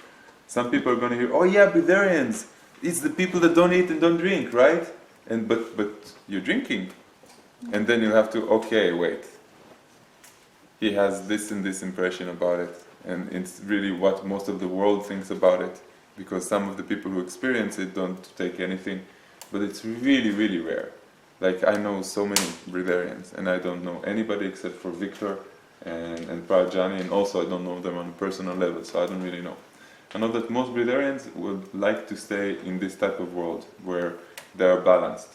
Some people are going to hear, oh yeah, Breatharians, it's the people that don't eat and don't drink, right? But you're drinking. And then you have to, okay, wait. He has this and this impression about it. And it's really what most of the world thinks about it. Because some of the people who experience it don't take anything. But it's really, really rare. Like, I know so many Breatharians, and I don't know anybody except for Victor and Prajani, and also I don't know them on a personal level, so I don't really know. I know that most Breatharians would like to stay in this type of world, where they are balanced.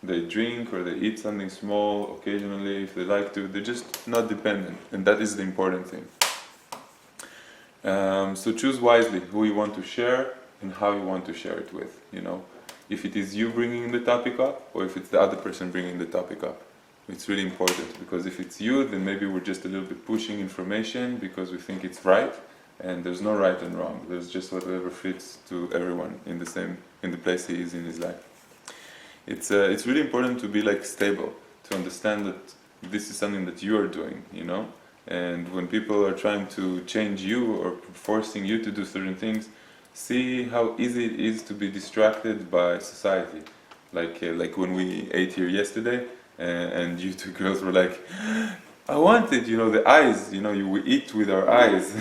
They drink or they eat something small occasionally if they like to, they're just not dependent, and that is the important thing. So choose wisely who you want to share and how you want to share it with, you know. If it is you bringing the topic up, or if it's the other person bringing the topic up. It's really important, because if it's you, then maybe we're just a little bit pushing information because we think it's right, and there's no right and wrong. There's just whatever fits to everyone in the place he is in his life. It's really important to be like stable, to understand that this is something that you are doing, you know. And when people are trying to change you or forcing you to do certain things, see how easy it is to be distracted by society. Like when we ate here yesterday, and you two girls were like, I want it, you know, the eyes, you know, we eat with our eyes.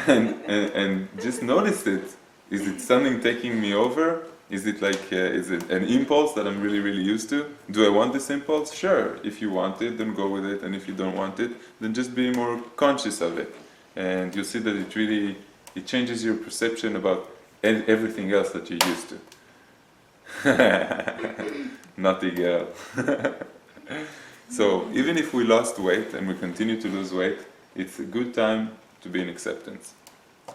and just notice it. Is it something taking me over? Is it like, is it an impulse that I'm really, really used to? Do I want this impulse? Sure. If you want it, then go with it. And if you don't want it, then just be more conscious of it. And you'll see that it changes your perception about everything else that you're used to. Naughty girl. So, even if we lost weight and we continue to lose weight, it's a good time to be in acceptance.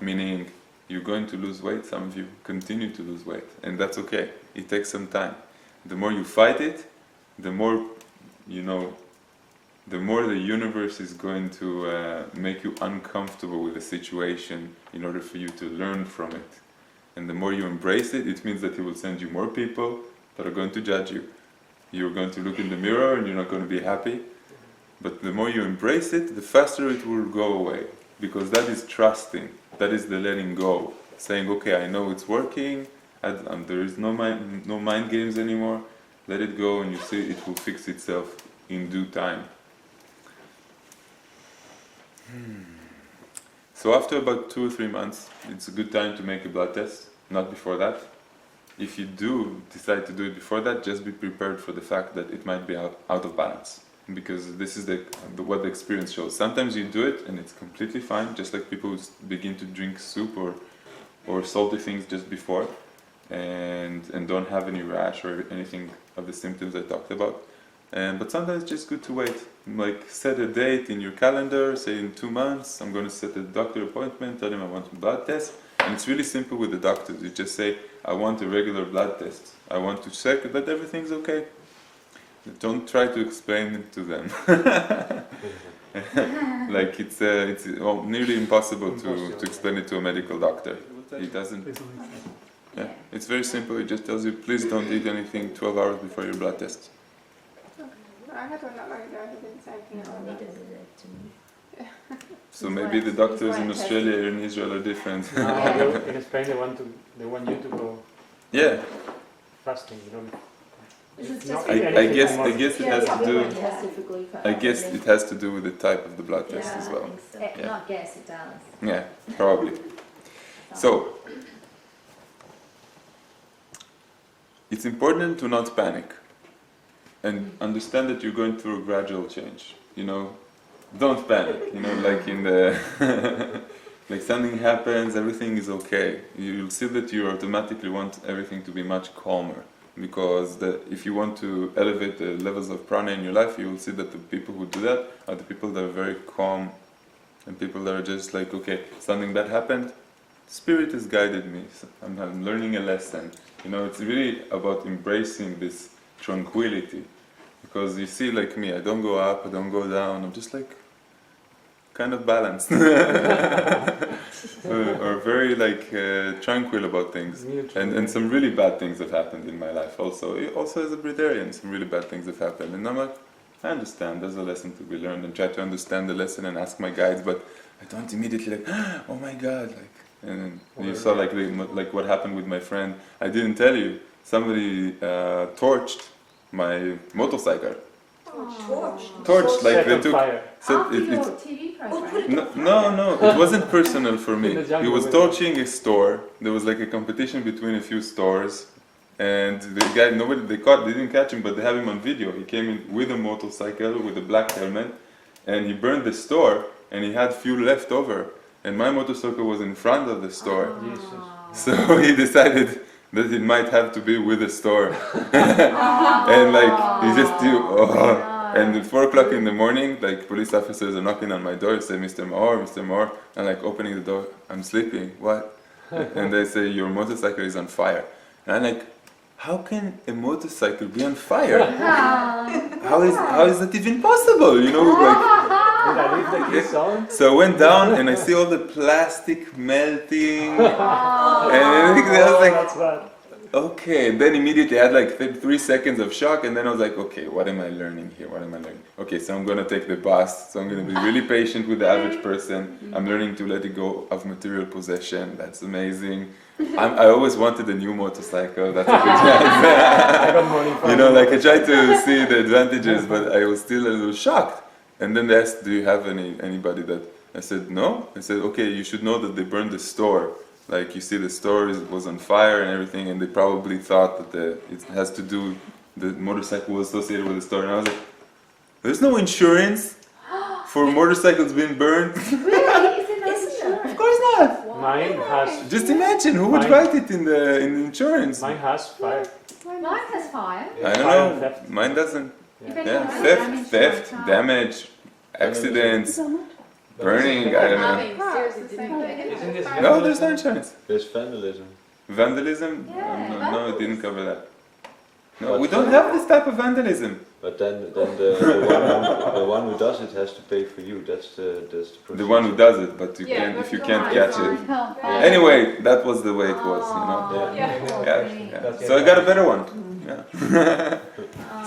Meaning, you're going to lose weight, some of you continue to lose weight, and that's okay. It takes some time. The more you fight it, the more, you know, the more the universe is going to make you uncomfortable with the situation in order for you to learn from it. And the more you embrace it, it means that He will send you more people that are going to judge you. You're going to look in the mirror and you're not going to be happy. But the more you embrace it, the faster it will go away. Because that is trusting. That is the letting go. Saying, okay, I know it's working. There is no mind games anymore. Let it go, and you see it will fix itself in due time. So after about 2 or 3 months, it's a good time to make a blood test. Not before that. If you do decide to do it before that, just be prepared for the fact that it might be out of balance. Because this is what the experience shows. Sometimes you do it and it's completely fine, just like people who begin to drink soup or salty things just before and don't have any rash or anything of the symptoms I talked about. But sometimes it's just good to wait. Like, set a date in your calendar, say in 2 months, I'm going to set a doctor appointment, tell him I want a blood test. And it's really simple with the doctors. You just say, I want a regular blood test. I want to check that everything's okay. Don't try to explain it to them. Like it's nearly impossible to explain it to a medical doctor. He doesn't. Yeah, it's very simple. He just tells you, please don't eat anything 12 hours before your blood test. I had one not long ago. He didn't say anything about that. So maybe the doctors in Australia and Israel are different. In Spain they want you to go fasting, you know. I guess it has to do. I guess it has to do with the type of the blood test as well. Not guess, it does. Yeah, probably. So it's important to not panic and understand that you're going through a gradual change. You know, don't panic. You know, like in the like something happens, everything is okay. You'll see that you automatically want everything to be much calmer. Because if you want to elevate the levels of prana in your life, you will see that the people who do that are the people that are very calm, and people that are just like, okay, something bad happened, Spirit has guided me, so I'm learning a lesson. You know, it's really about embracing this tranquility. Because you see, like me, I don't go up, I don't go down, I'm just like, kind of balanced. or very like tranquil about things. And some really bad things have happened in my life also. Also as a Breatharian, some really bad things have happened. And I'm like, I understand, there's a lesson to be learned, and try to understand the lesson and ask my guides, but I don't immediately like, oh my God, like, and then you saw like what happened with my friend. I didn't tell you, somebody torched my motorcycle. Torched, like they took. After your TV program? No, it wasn't personal for me. He was torching a store. There was like a competition between a few stores, and the guy, they didn't catch him, but they have him on video. He came in with a motorcycle, with a black helmet, and he burned the store, and he had fuel left over. And my motorcycle was in front of the store. So he decided that it might have to be with the store. And like, he just and at 4 o'clock in the morning, like police officers are knocking on my door, say, Mr. Maor, and like opening the door, I'm sleeping, what? And they say, your motorcycle is on fire. And I'm like, how can a motorcycle be on fire? How is that even possible? You know, like. Did I leave the keys on? So I went down and I see all the plastic melting, and I was like, that's bad. okay. And then immediately I had like 3 seconds of shock, and then I was like, okay, what am I learning here? What am I learning? Okay, so I'm gonna take the bus. So I'm gonna be really patient with the average person. I'm learning to let it go of material possession. That's amazing. I always wanted a new motorcycle. That's a good chance. I got money for you know, like I tried to see the advantages, but I was still a little shocked. And then they asked, do you have anybody that... I said, no. I said, okay, you should know that they burned the store. Like, you see the store was on fire and everything, and they probably thought that it has to do... The motorcycle was associated with the store. And I was like, there's no insurance for motorcycles being burned. Really? Is it not insurance? Of course not. Mine has. Just imagine, who would write it in the insurance? Mine has fire. Mine has fire. I don't Fire and know. theft. Mine doesn't. If Yeah, anyone has theft, damage, accidents, burning, I don't know. Isn't this No, there's no insurance. There's vandalism. Vandalism? Yeah, No, it didn't cover that. No, we don't have this type of vandalism. But then the one who does it has to pay for you. That's the procedure. The one who does it, but you can't if you can't catch it. Anyway, that was the way it was, you know. Yeah. So I got a better one. Yeah.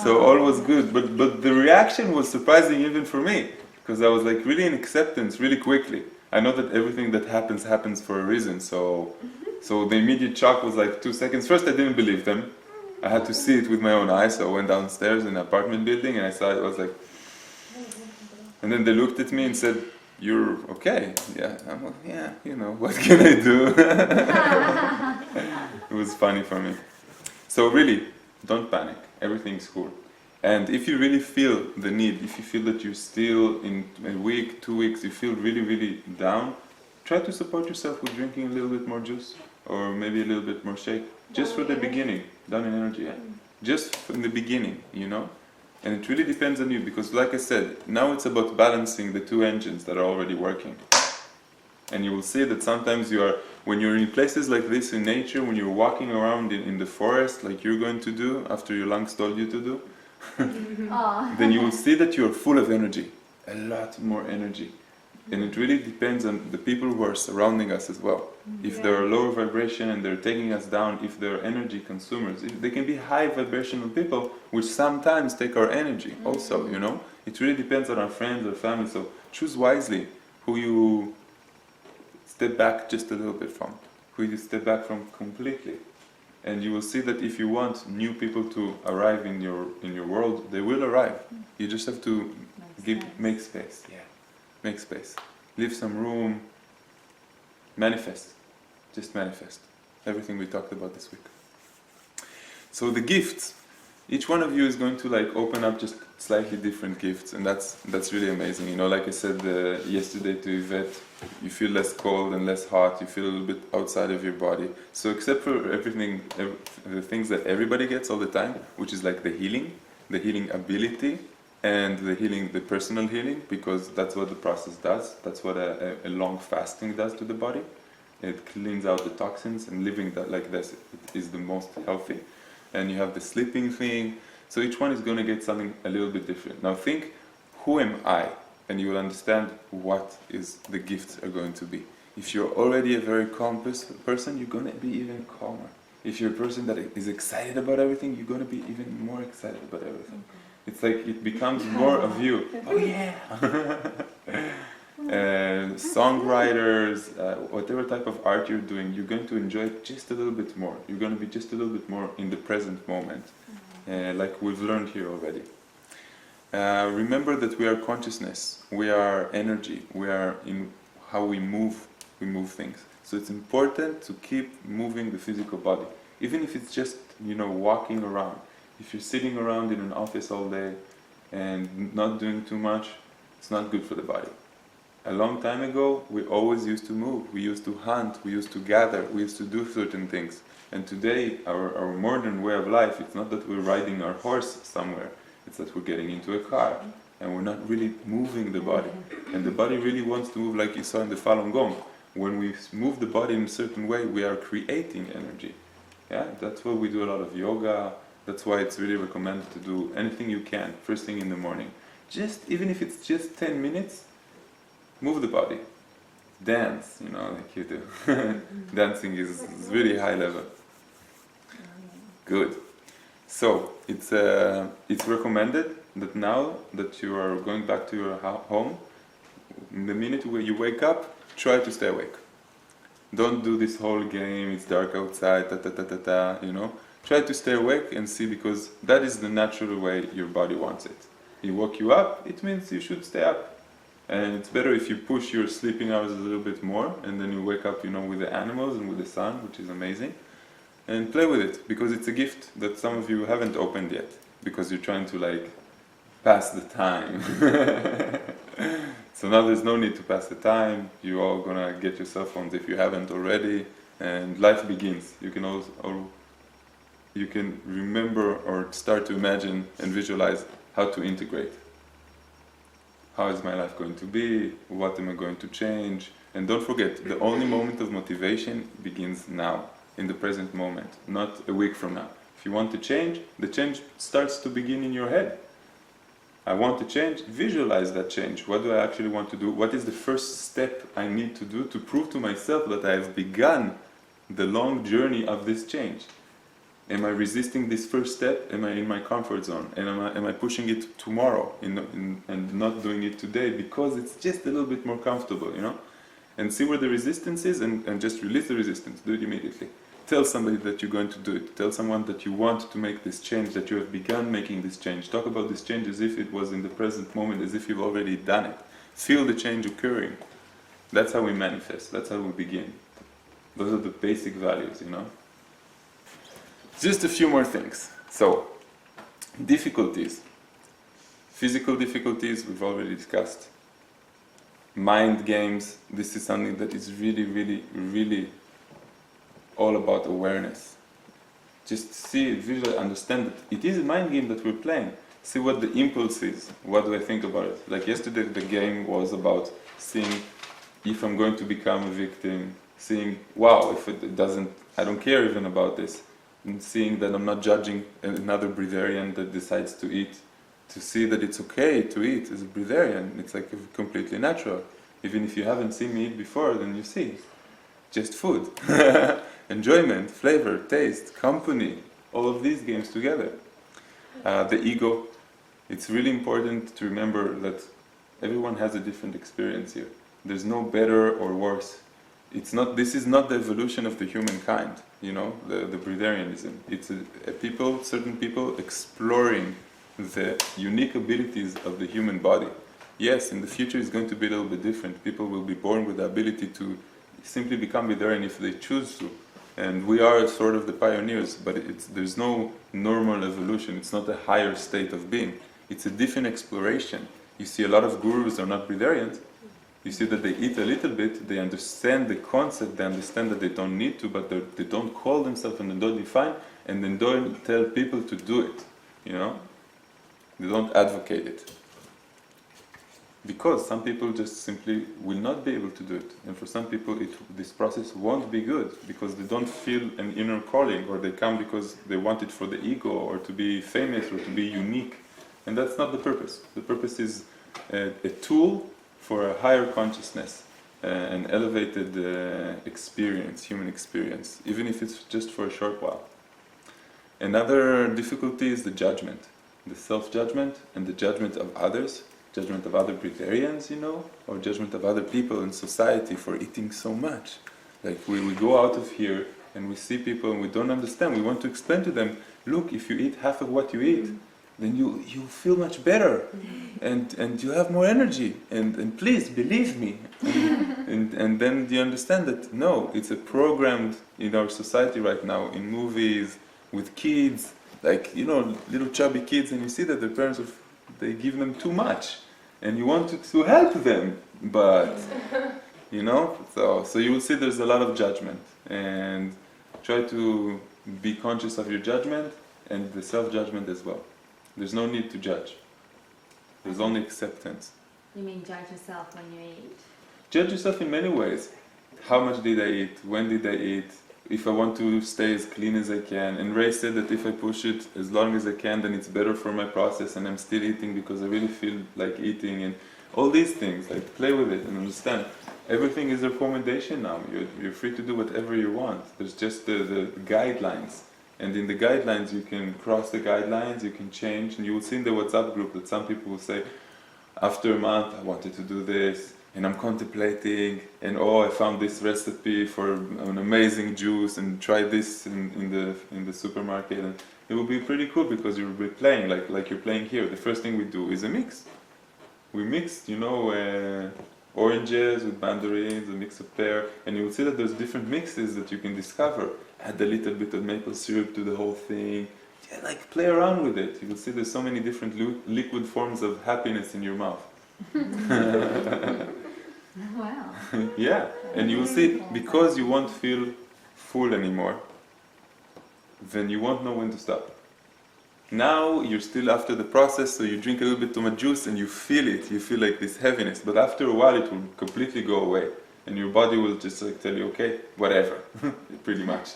So all was good, but the reaction was surprising even for me, because I was like really in acceptance really quickly. I know that everything that happens for a reason. So the immediate shock was like 2 seconds. First, I didn't believe them. I had to see it with my own eyes. So I went downstairs in an apartment building and I saw it. I was like, and then they looked at me and said, "You're okay." Yeah, I'm like, yeah. You know, what can I do? It was funny for me. So really, don't panic. Everything's cool. And if you really feel the need, if you feel that you're still in a week, 2 weeks, you feel really, really down, try to support yourself with drinking a little bit more juice or maybe a little bit more shake. Just for the beginning, down in energy, yeah. Just from the beginning, you know? And it really depends on you, because like I said, now it's about balancing the two engines that are already working. And you will see that sometimes when you're in places like this in nature, when you're walking around in the forest, like you're going to do, after your lungs told you to do, then you will see that you're full of energy, a lot more energy. And it really depends on the people who are surrounding us as well. If they're lower vibration and they're taking us down, if they're energy consumers, they can be high vibrational people, which sometimes take our energy also, you know? It really depends on our friends or family, so choose wisely who you step back just a little bit from, who you step back from completely. And you will see that if you want new people to arrive in your world, they will arrive. You just have to make space. Yeah. Make space. Leave some room. Manifest. Just manifest. Everything we talked about this week. So the gifts. Each one of you is going to like open up just slightly different gifts, and that's really amazing. You know, like I said yesterday to Yvette, you feel less cold and less hot. You feel a little bit outside of your body. So except for the things that everybody gets all the time, which is like the healing ability, and the personal healing, because that's what the process does. That's what a long fasting does to the body. It cleans out the toxins, and living that like this is the most healthy. And you have the sleeping thing. So each one is going to get something a little bit different. Now think, who am I? And you will understand what is the gifts are going to be. If you're already a very calm person, you're going to be even calmer. If you're a person that is excited about everything, you're going to be even more excited about everything. It's like it becomes more of you. Oh yeah! Songwriters, whatever type of art you're doing, you're going to enjoy it just a little bit more. You're going to be just a little bit more in the present moment, like we've learned here already. Remember that we are consciousness, we are energy, we are in how we move things. So it's important to keep moving the physical body, even if it's just, walking around. If you're sitting around in an office all day and not doing too much, it's not good for the body. A long time ago, we always used to move. We used to hunt, we used to gather, we used to do certain things. And today, our modern way of life, it's not that we're riding our horse somewhere, it's that we're getting into a car and we're not really moving the body. And the body really wants to move, like you saw in the Falun Gong. When we move the body in a certain way, we are creating energy. Yeah, that's why we do a lot of yoga. That's why it's really recommended to do anything you can first thing in the morning. Even if it's just 10 minutes, move the body. Dance, like you do. Dancing is really high level. Good. So it's recommended that now that you are going back to your home, the minute where you wake up, try to stay awake. Don't do this whole game, it's dark outside, Try to stay awake and see, because that is the natural way your body wants it. You woke you up, it means you should stay up. And it's better if you push your sleeping hours a little bit more, and then you wake up, with the animals and with the sun, which is amazing. And play with it, because it's a gift that some of you haven't opened yet, because you're trying to pass the time. So now there's no need to pass the time. You're all gonna get your cell phones if you haven't already, and life begins. You can remember or start to imagine and visualize how to integrate. How is my life going to be? What am I going to change? And don't forget, the only moment of motivation begins now, in the present moment, not a week from now. If you want to change, the change starts to begin in your head. I want to change, visualize that change. What do I actually want to do? What is the first step I need to do to prove to myself that I have begun the long journey of this change? Am I resisting this first step? Am I in my comfort zone? And am I pushing it tomorrow and not doing it today because it's just a little bit more comfortable, And see where the resistance is and just release the resistance. Do it immediately. Tell somebody that you're going to do it. Tell someone that you want to make this change, that you have begun making this change. Talk about this change as if it was in the present moment, as if you've already done it. Feel the change occurring. That's how we manifest. That's how we begin. Those are the basic values, Just a few more things. So, difficulties. Physical difficulties, we've already discussed. Mind games, this is something that is really, really, really all about awareness. Just see, visually understand that it is a mind game that we're playing. See what the impulse is. What do I think about it? Like yesterday, the game was about seeing if I'm going to become a victim, seeing, wow, if it doesn't, I don't care even about this. And seeing that I'm not judging another Breatharian that decides to eat, to see that it's okay to eat as a Breatharian. It's like completely natural. Even if you haven't seen me eat before, then you see. Just food. Enjoyment, flavor, taste, company, all of these games together. The ego. It's really important to remember that everyone has a different experience here. There's no better or worse. This is not the evolution of the humankind, the Breatharianism. It's certain people exploring the unique abilities of the human body. Yes, in the future it's going to be a little bit different. People will be born with the ability to simply become Breatharian if they choose to. And we are sort of the pioneers, but there's no normal evolution. It's not a higher state of being. It's a different exploration. You see a lot of gurus are not Breatharians. You see that they eat a little bit, they understand the concept, they understand that they don't need to, but they don't call themselves and they don't define, and then don't tell people to do it, They don't advocate it. Because some people just simply will not be able to do it. And for some people, this process won't be good, because they don't feel an inner calling, or they come because they want it for the ego, or to be famous, or to be unique. And that's not the purpose. The purpose is a tool for a higher consciousness, an elevated experience, human experience, even if it's just for a short while. Another difficulty is the judgment. the self-judgment and the judgment of others, judgment of other Breatharians, or judgment of other people in society for eating so much. Like we go out of here and we see people and we don't understand. We want to explain to them, look, if you eat half of what you eat, then you feel much better and you have more energy and please believe me. And then you understand that no, it's a programmed in our society right now, in movies, with kids, like, little chubby kids, and you see that the parents, they give them too much and you want to help them, but so you will see there's a lot of judgment, and try to be conscious of your judgment and the self-judgment as well. There's no need to judge. There's only acceptance. You mean judge yourself when you eat? Judge yourself in many ways. How much did I eat? When did I eat? If I want to stay as clean as I can. And Ray said that if I push it as long as I can, then it's better for my process and I'm still eating because I really feel like eating. And all these things, like play with it and understand. Everything is a recommendation now. You're free to do whatever you want. There's just the guidelines. And in the guidelines, you can cross the guidelines, you can change, and you will see in the WhatsApp group that some people will say, after a month, I wanted to do this, and I'm contemplating, and I found this recipe for an amazing juice, and try this in the supermarket, and it will be pretty cool because you'll be playing like you're playing here. The first thing we do is a mix. We mix, oranges with mandarins, a mix of pear, and you will see that there's different mixes that you can discover. Add a little bit of maple syrup to the whole thing. Yeah, play around with it. You will see there's so many different liquid forms of happiness in your mouth. Wow. Yeah, and you will see, because you won't feel full anymore, then you won't know when to stop. Now you're still after the process, so you drink a little bit too much juice and you feel it. You feel like this heaviness, but after a while it will completely go away, and your body will just tell you, okay, whatever, pretty much.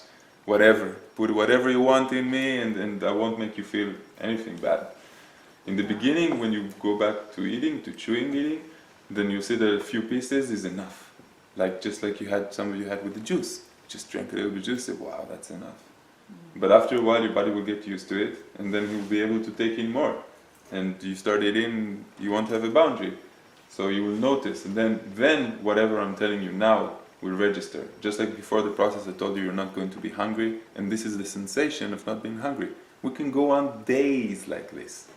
Whatever, put whatever you want in me, and I won't make you feel anything bad. In the beginning, when you go back to eating, to chewing eating, then you see that a few pieces is enough. Just like some of you had with the juice. Just drank a little bit of juice, say, wow, that's enough. But after a while, your body will get used to it, and then you'll be able to take in more. And you start eating, you won't have a boundary. So you will notice, and then whatever I'm telling you now will register. Just like before the process, I told you you're not going to be hungry, and this is the sensation of not being hungry. We can go on days like this.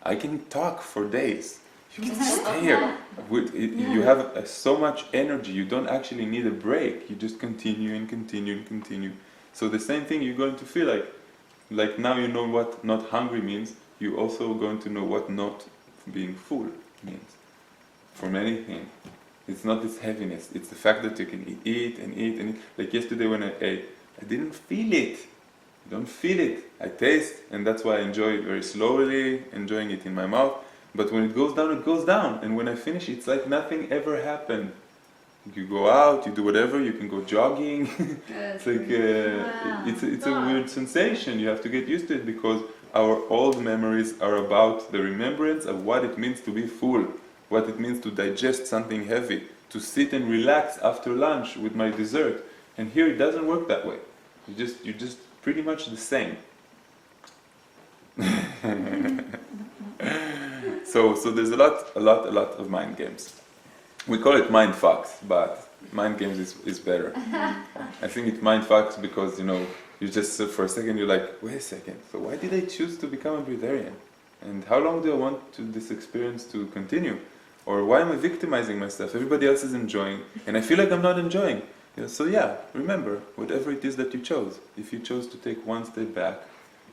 I can talk for days. You can stay here. You have so much energy, you don't actually need a break. You just continue and continue and continue. So the same thing you're going to feel like now you know what not hungry means, you're also going to know what not being full means. From anything. It's not this heaviness, it's the fact that you can eat and eat and eat. Like yesterday when I ate, I didn't feel it. I don't feel it. I taste, and that's why I enjoy it very slowly, enjoying it in my mouth. But when it goes down, it goes down. And when I finish, it's like nothing ever happened. You go out, you do whatever, you can go jogging. It's like it's a weird sensation. You have to get used to it because our old memories are about the remembrance of what it means to be full, what it means to digest something heavy, to sit and relax after lunch with my dessert. And here it doesn't work that way. You're just pretty much the same. So there's a lot of mind games. We call it mind fucks, but mind games is better. I think it's mind fucks because you just for a second you're like, wait a second, so why did I choose to become a Breatharian? And how long do I want this experience to continue? Or why am I victimizing myself? Everybody else is enjoying, and I feel like I'm not enjoying. So remember, whatever it is that you chose, if you chose to take one step back,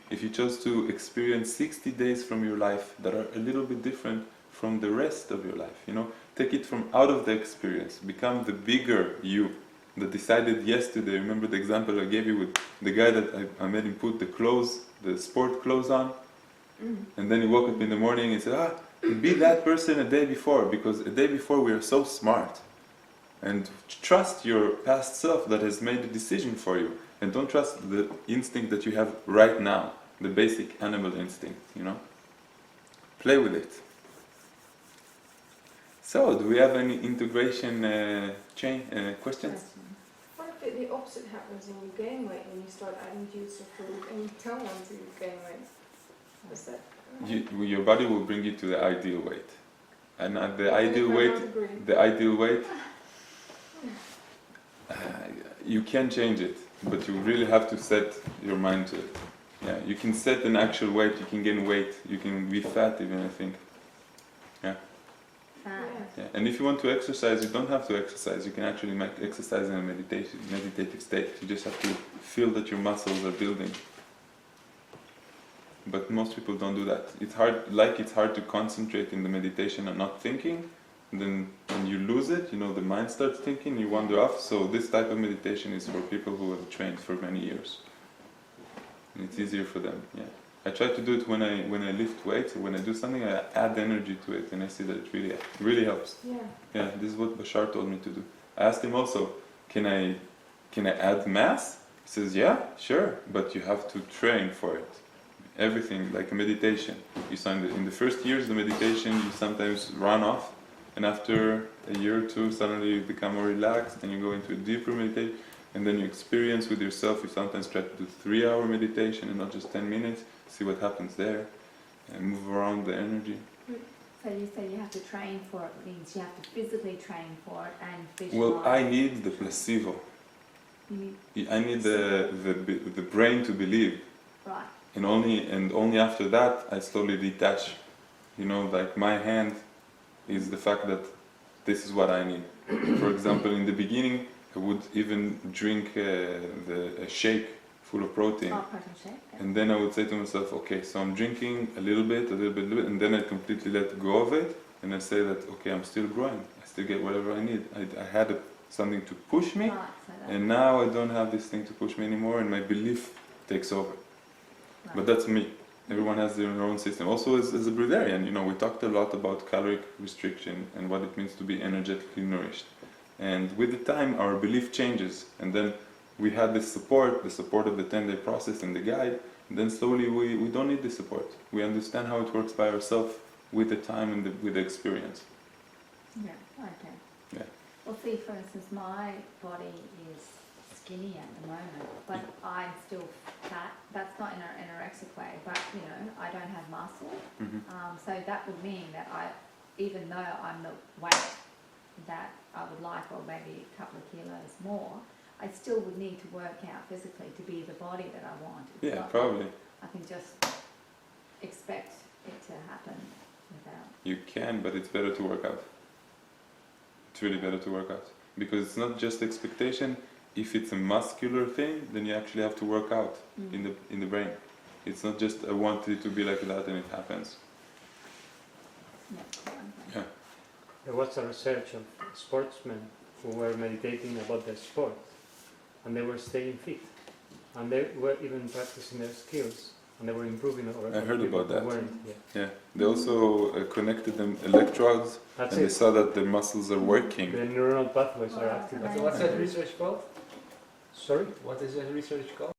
if you chose to experience 60 days from your life that are a little bit different from the rest of your life, take it from out of the experience, become the bigger you that decided yesterday. Remember the example I gave you with the guy that I made him put the sport clothes on, and then he woke up in the morning and said, be that person a day before, because a day before we are so smart. And trust your past self that has made the decision for you, and don't trust the instinct that you have right now, the basic animal instinct, Play with it. So, do we have any integration questions? What if the opposite happens and you gain weight when you start adding juice or food and you don't want to gain weight? Does that your body will bring you to the ideal weight. And at the Even ideal if I weight, don't agree. the ideal weight, you can change it, but you really have to set your mind to it. Yeah, you can set an actual weight, you can gain weight, you can be fat even, I think. Yeah. Yeah. And if you want to exercise, you don't have to exercise. You can actually make exercise in a meditative state. You just have to feel that your muscles are building. But most people don't do that. It's hard to concentrate in the meditation and not thinking. And then when you lose it, the mind starts thinking, you wander off. So this type of meditation is for people who have trained for many years. And it's easier for them, yeah. I try to do it when I lift weights, or when I do something, I add energy to it, and I see that it really helps. Yeah. Yeah, this is what Bashar told me to do. I asked him also, can I add mass? He says, yeah, sure, but you have to train for it. Everything, like a meditation. In the first years of meditation, you sometimes run off, and after a year or two, suddenly you become more relaxed, and you go into a deeper meditation, and then you experience with yourself. You sometimes try to do 3-hour meditation and not just 10 minutes, see what happens there, and move around the energy. So you say you have to train for it, means you have to physically train for it and visualize. Well, I need the placebo. I need the brain to believe. Right. And only after that I slowly detach. Like my hand is the fact that this is what I need. For example, in the beginning, I would even drink a shake full of protein. Oh, protein shake. Yeah. And then I would say to myself, okay, so I'm drinking a little bit, and then I completely let go of it, and I say that, okay, I'm still growing. I still get whatever I need. I had something to push me, Right, so and now I don't have this thing to push me anymore, and my belief takes over. right. But that's me. Everyone has their own system. Also, as a Breatharian, we talked a lot about caloric restriction and what it means to be energetically nourished. And with the time, our belief changes, and then we had this support, the support of the 10-day process and the guide, and then slowly we don't need this support. We understand how it works by ourselves with the time and with the experience. Yeah, okay. Yeah. Well, see, for instance, my body is skinny at the moment, but I'm still fat. That's not in an anorexic way, but I don't have muscle. So that would mean that even though I'm the weight that I would like, or maybe a couple of kilos more, I still would need to work out physically to be the body that I want. It's Yeah, not probably. I can just expect it to happen without. You can, but it's better to work out. It's really better to work out. Because it's not just expectation. If it's a muscular thing, then you actually have to work out in the brain. It's not just I want it to be like that and it happens. Yeah. Yeah. There was a research of sportsmen who were meditating about their sport, and they were staying fit, and they were even practicing their skills, and they were improving. I heard about that. Yeah. Yeah. They also connected them electrodes, That's and it. they saw that their muscles are working. The neuronal pathways are active. Wow. What's that research called? Sorry? What is that research called?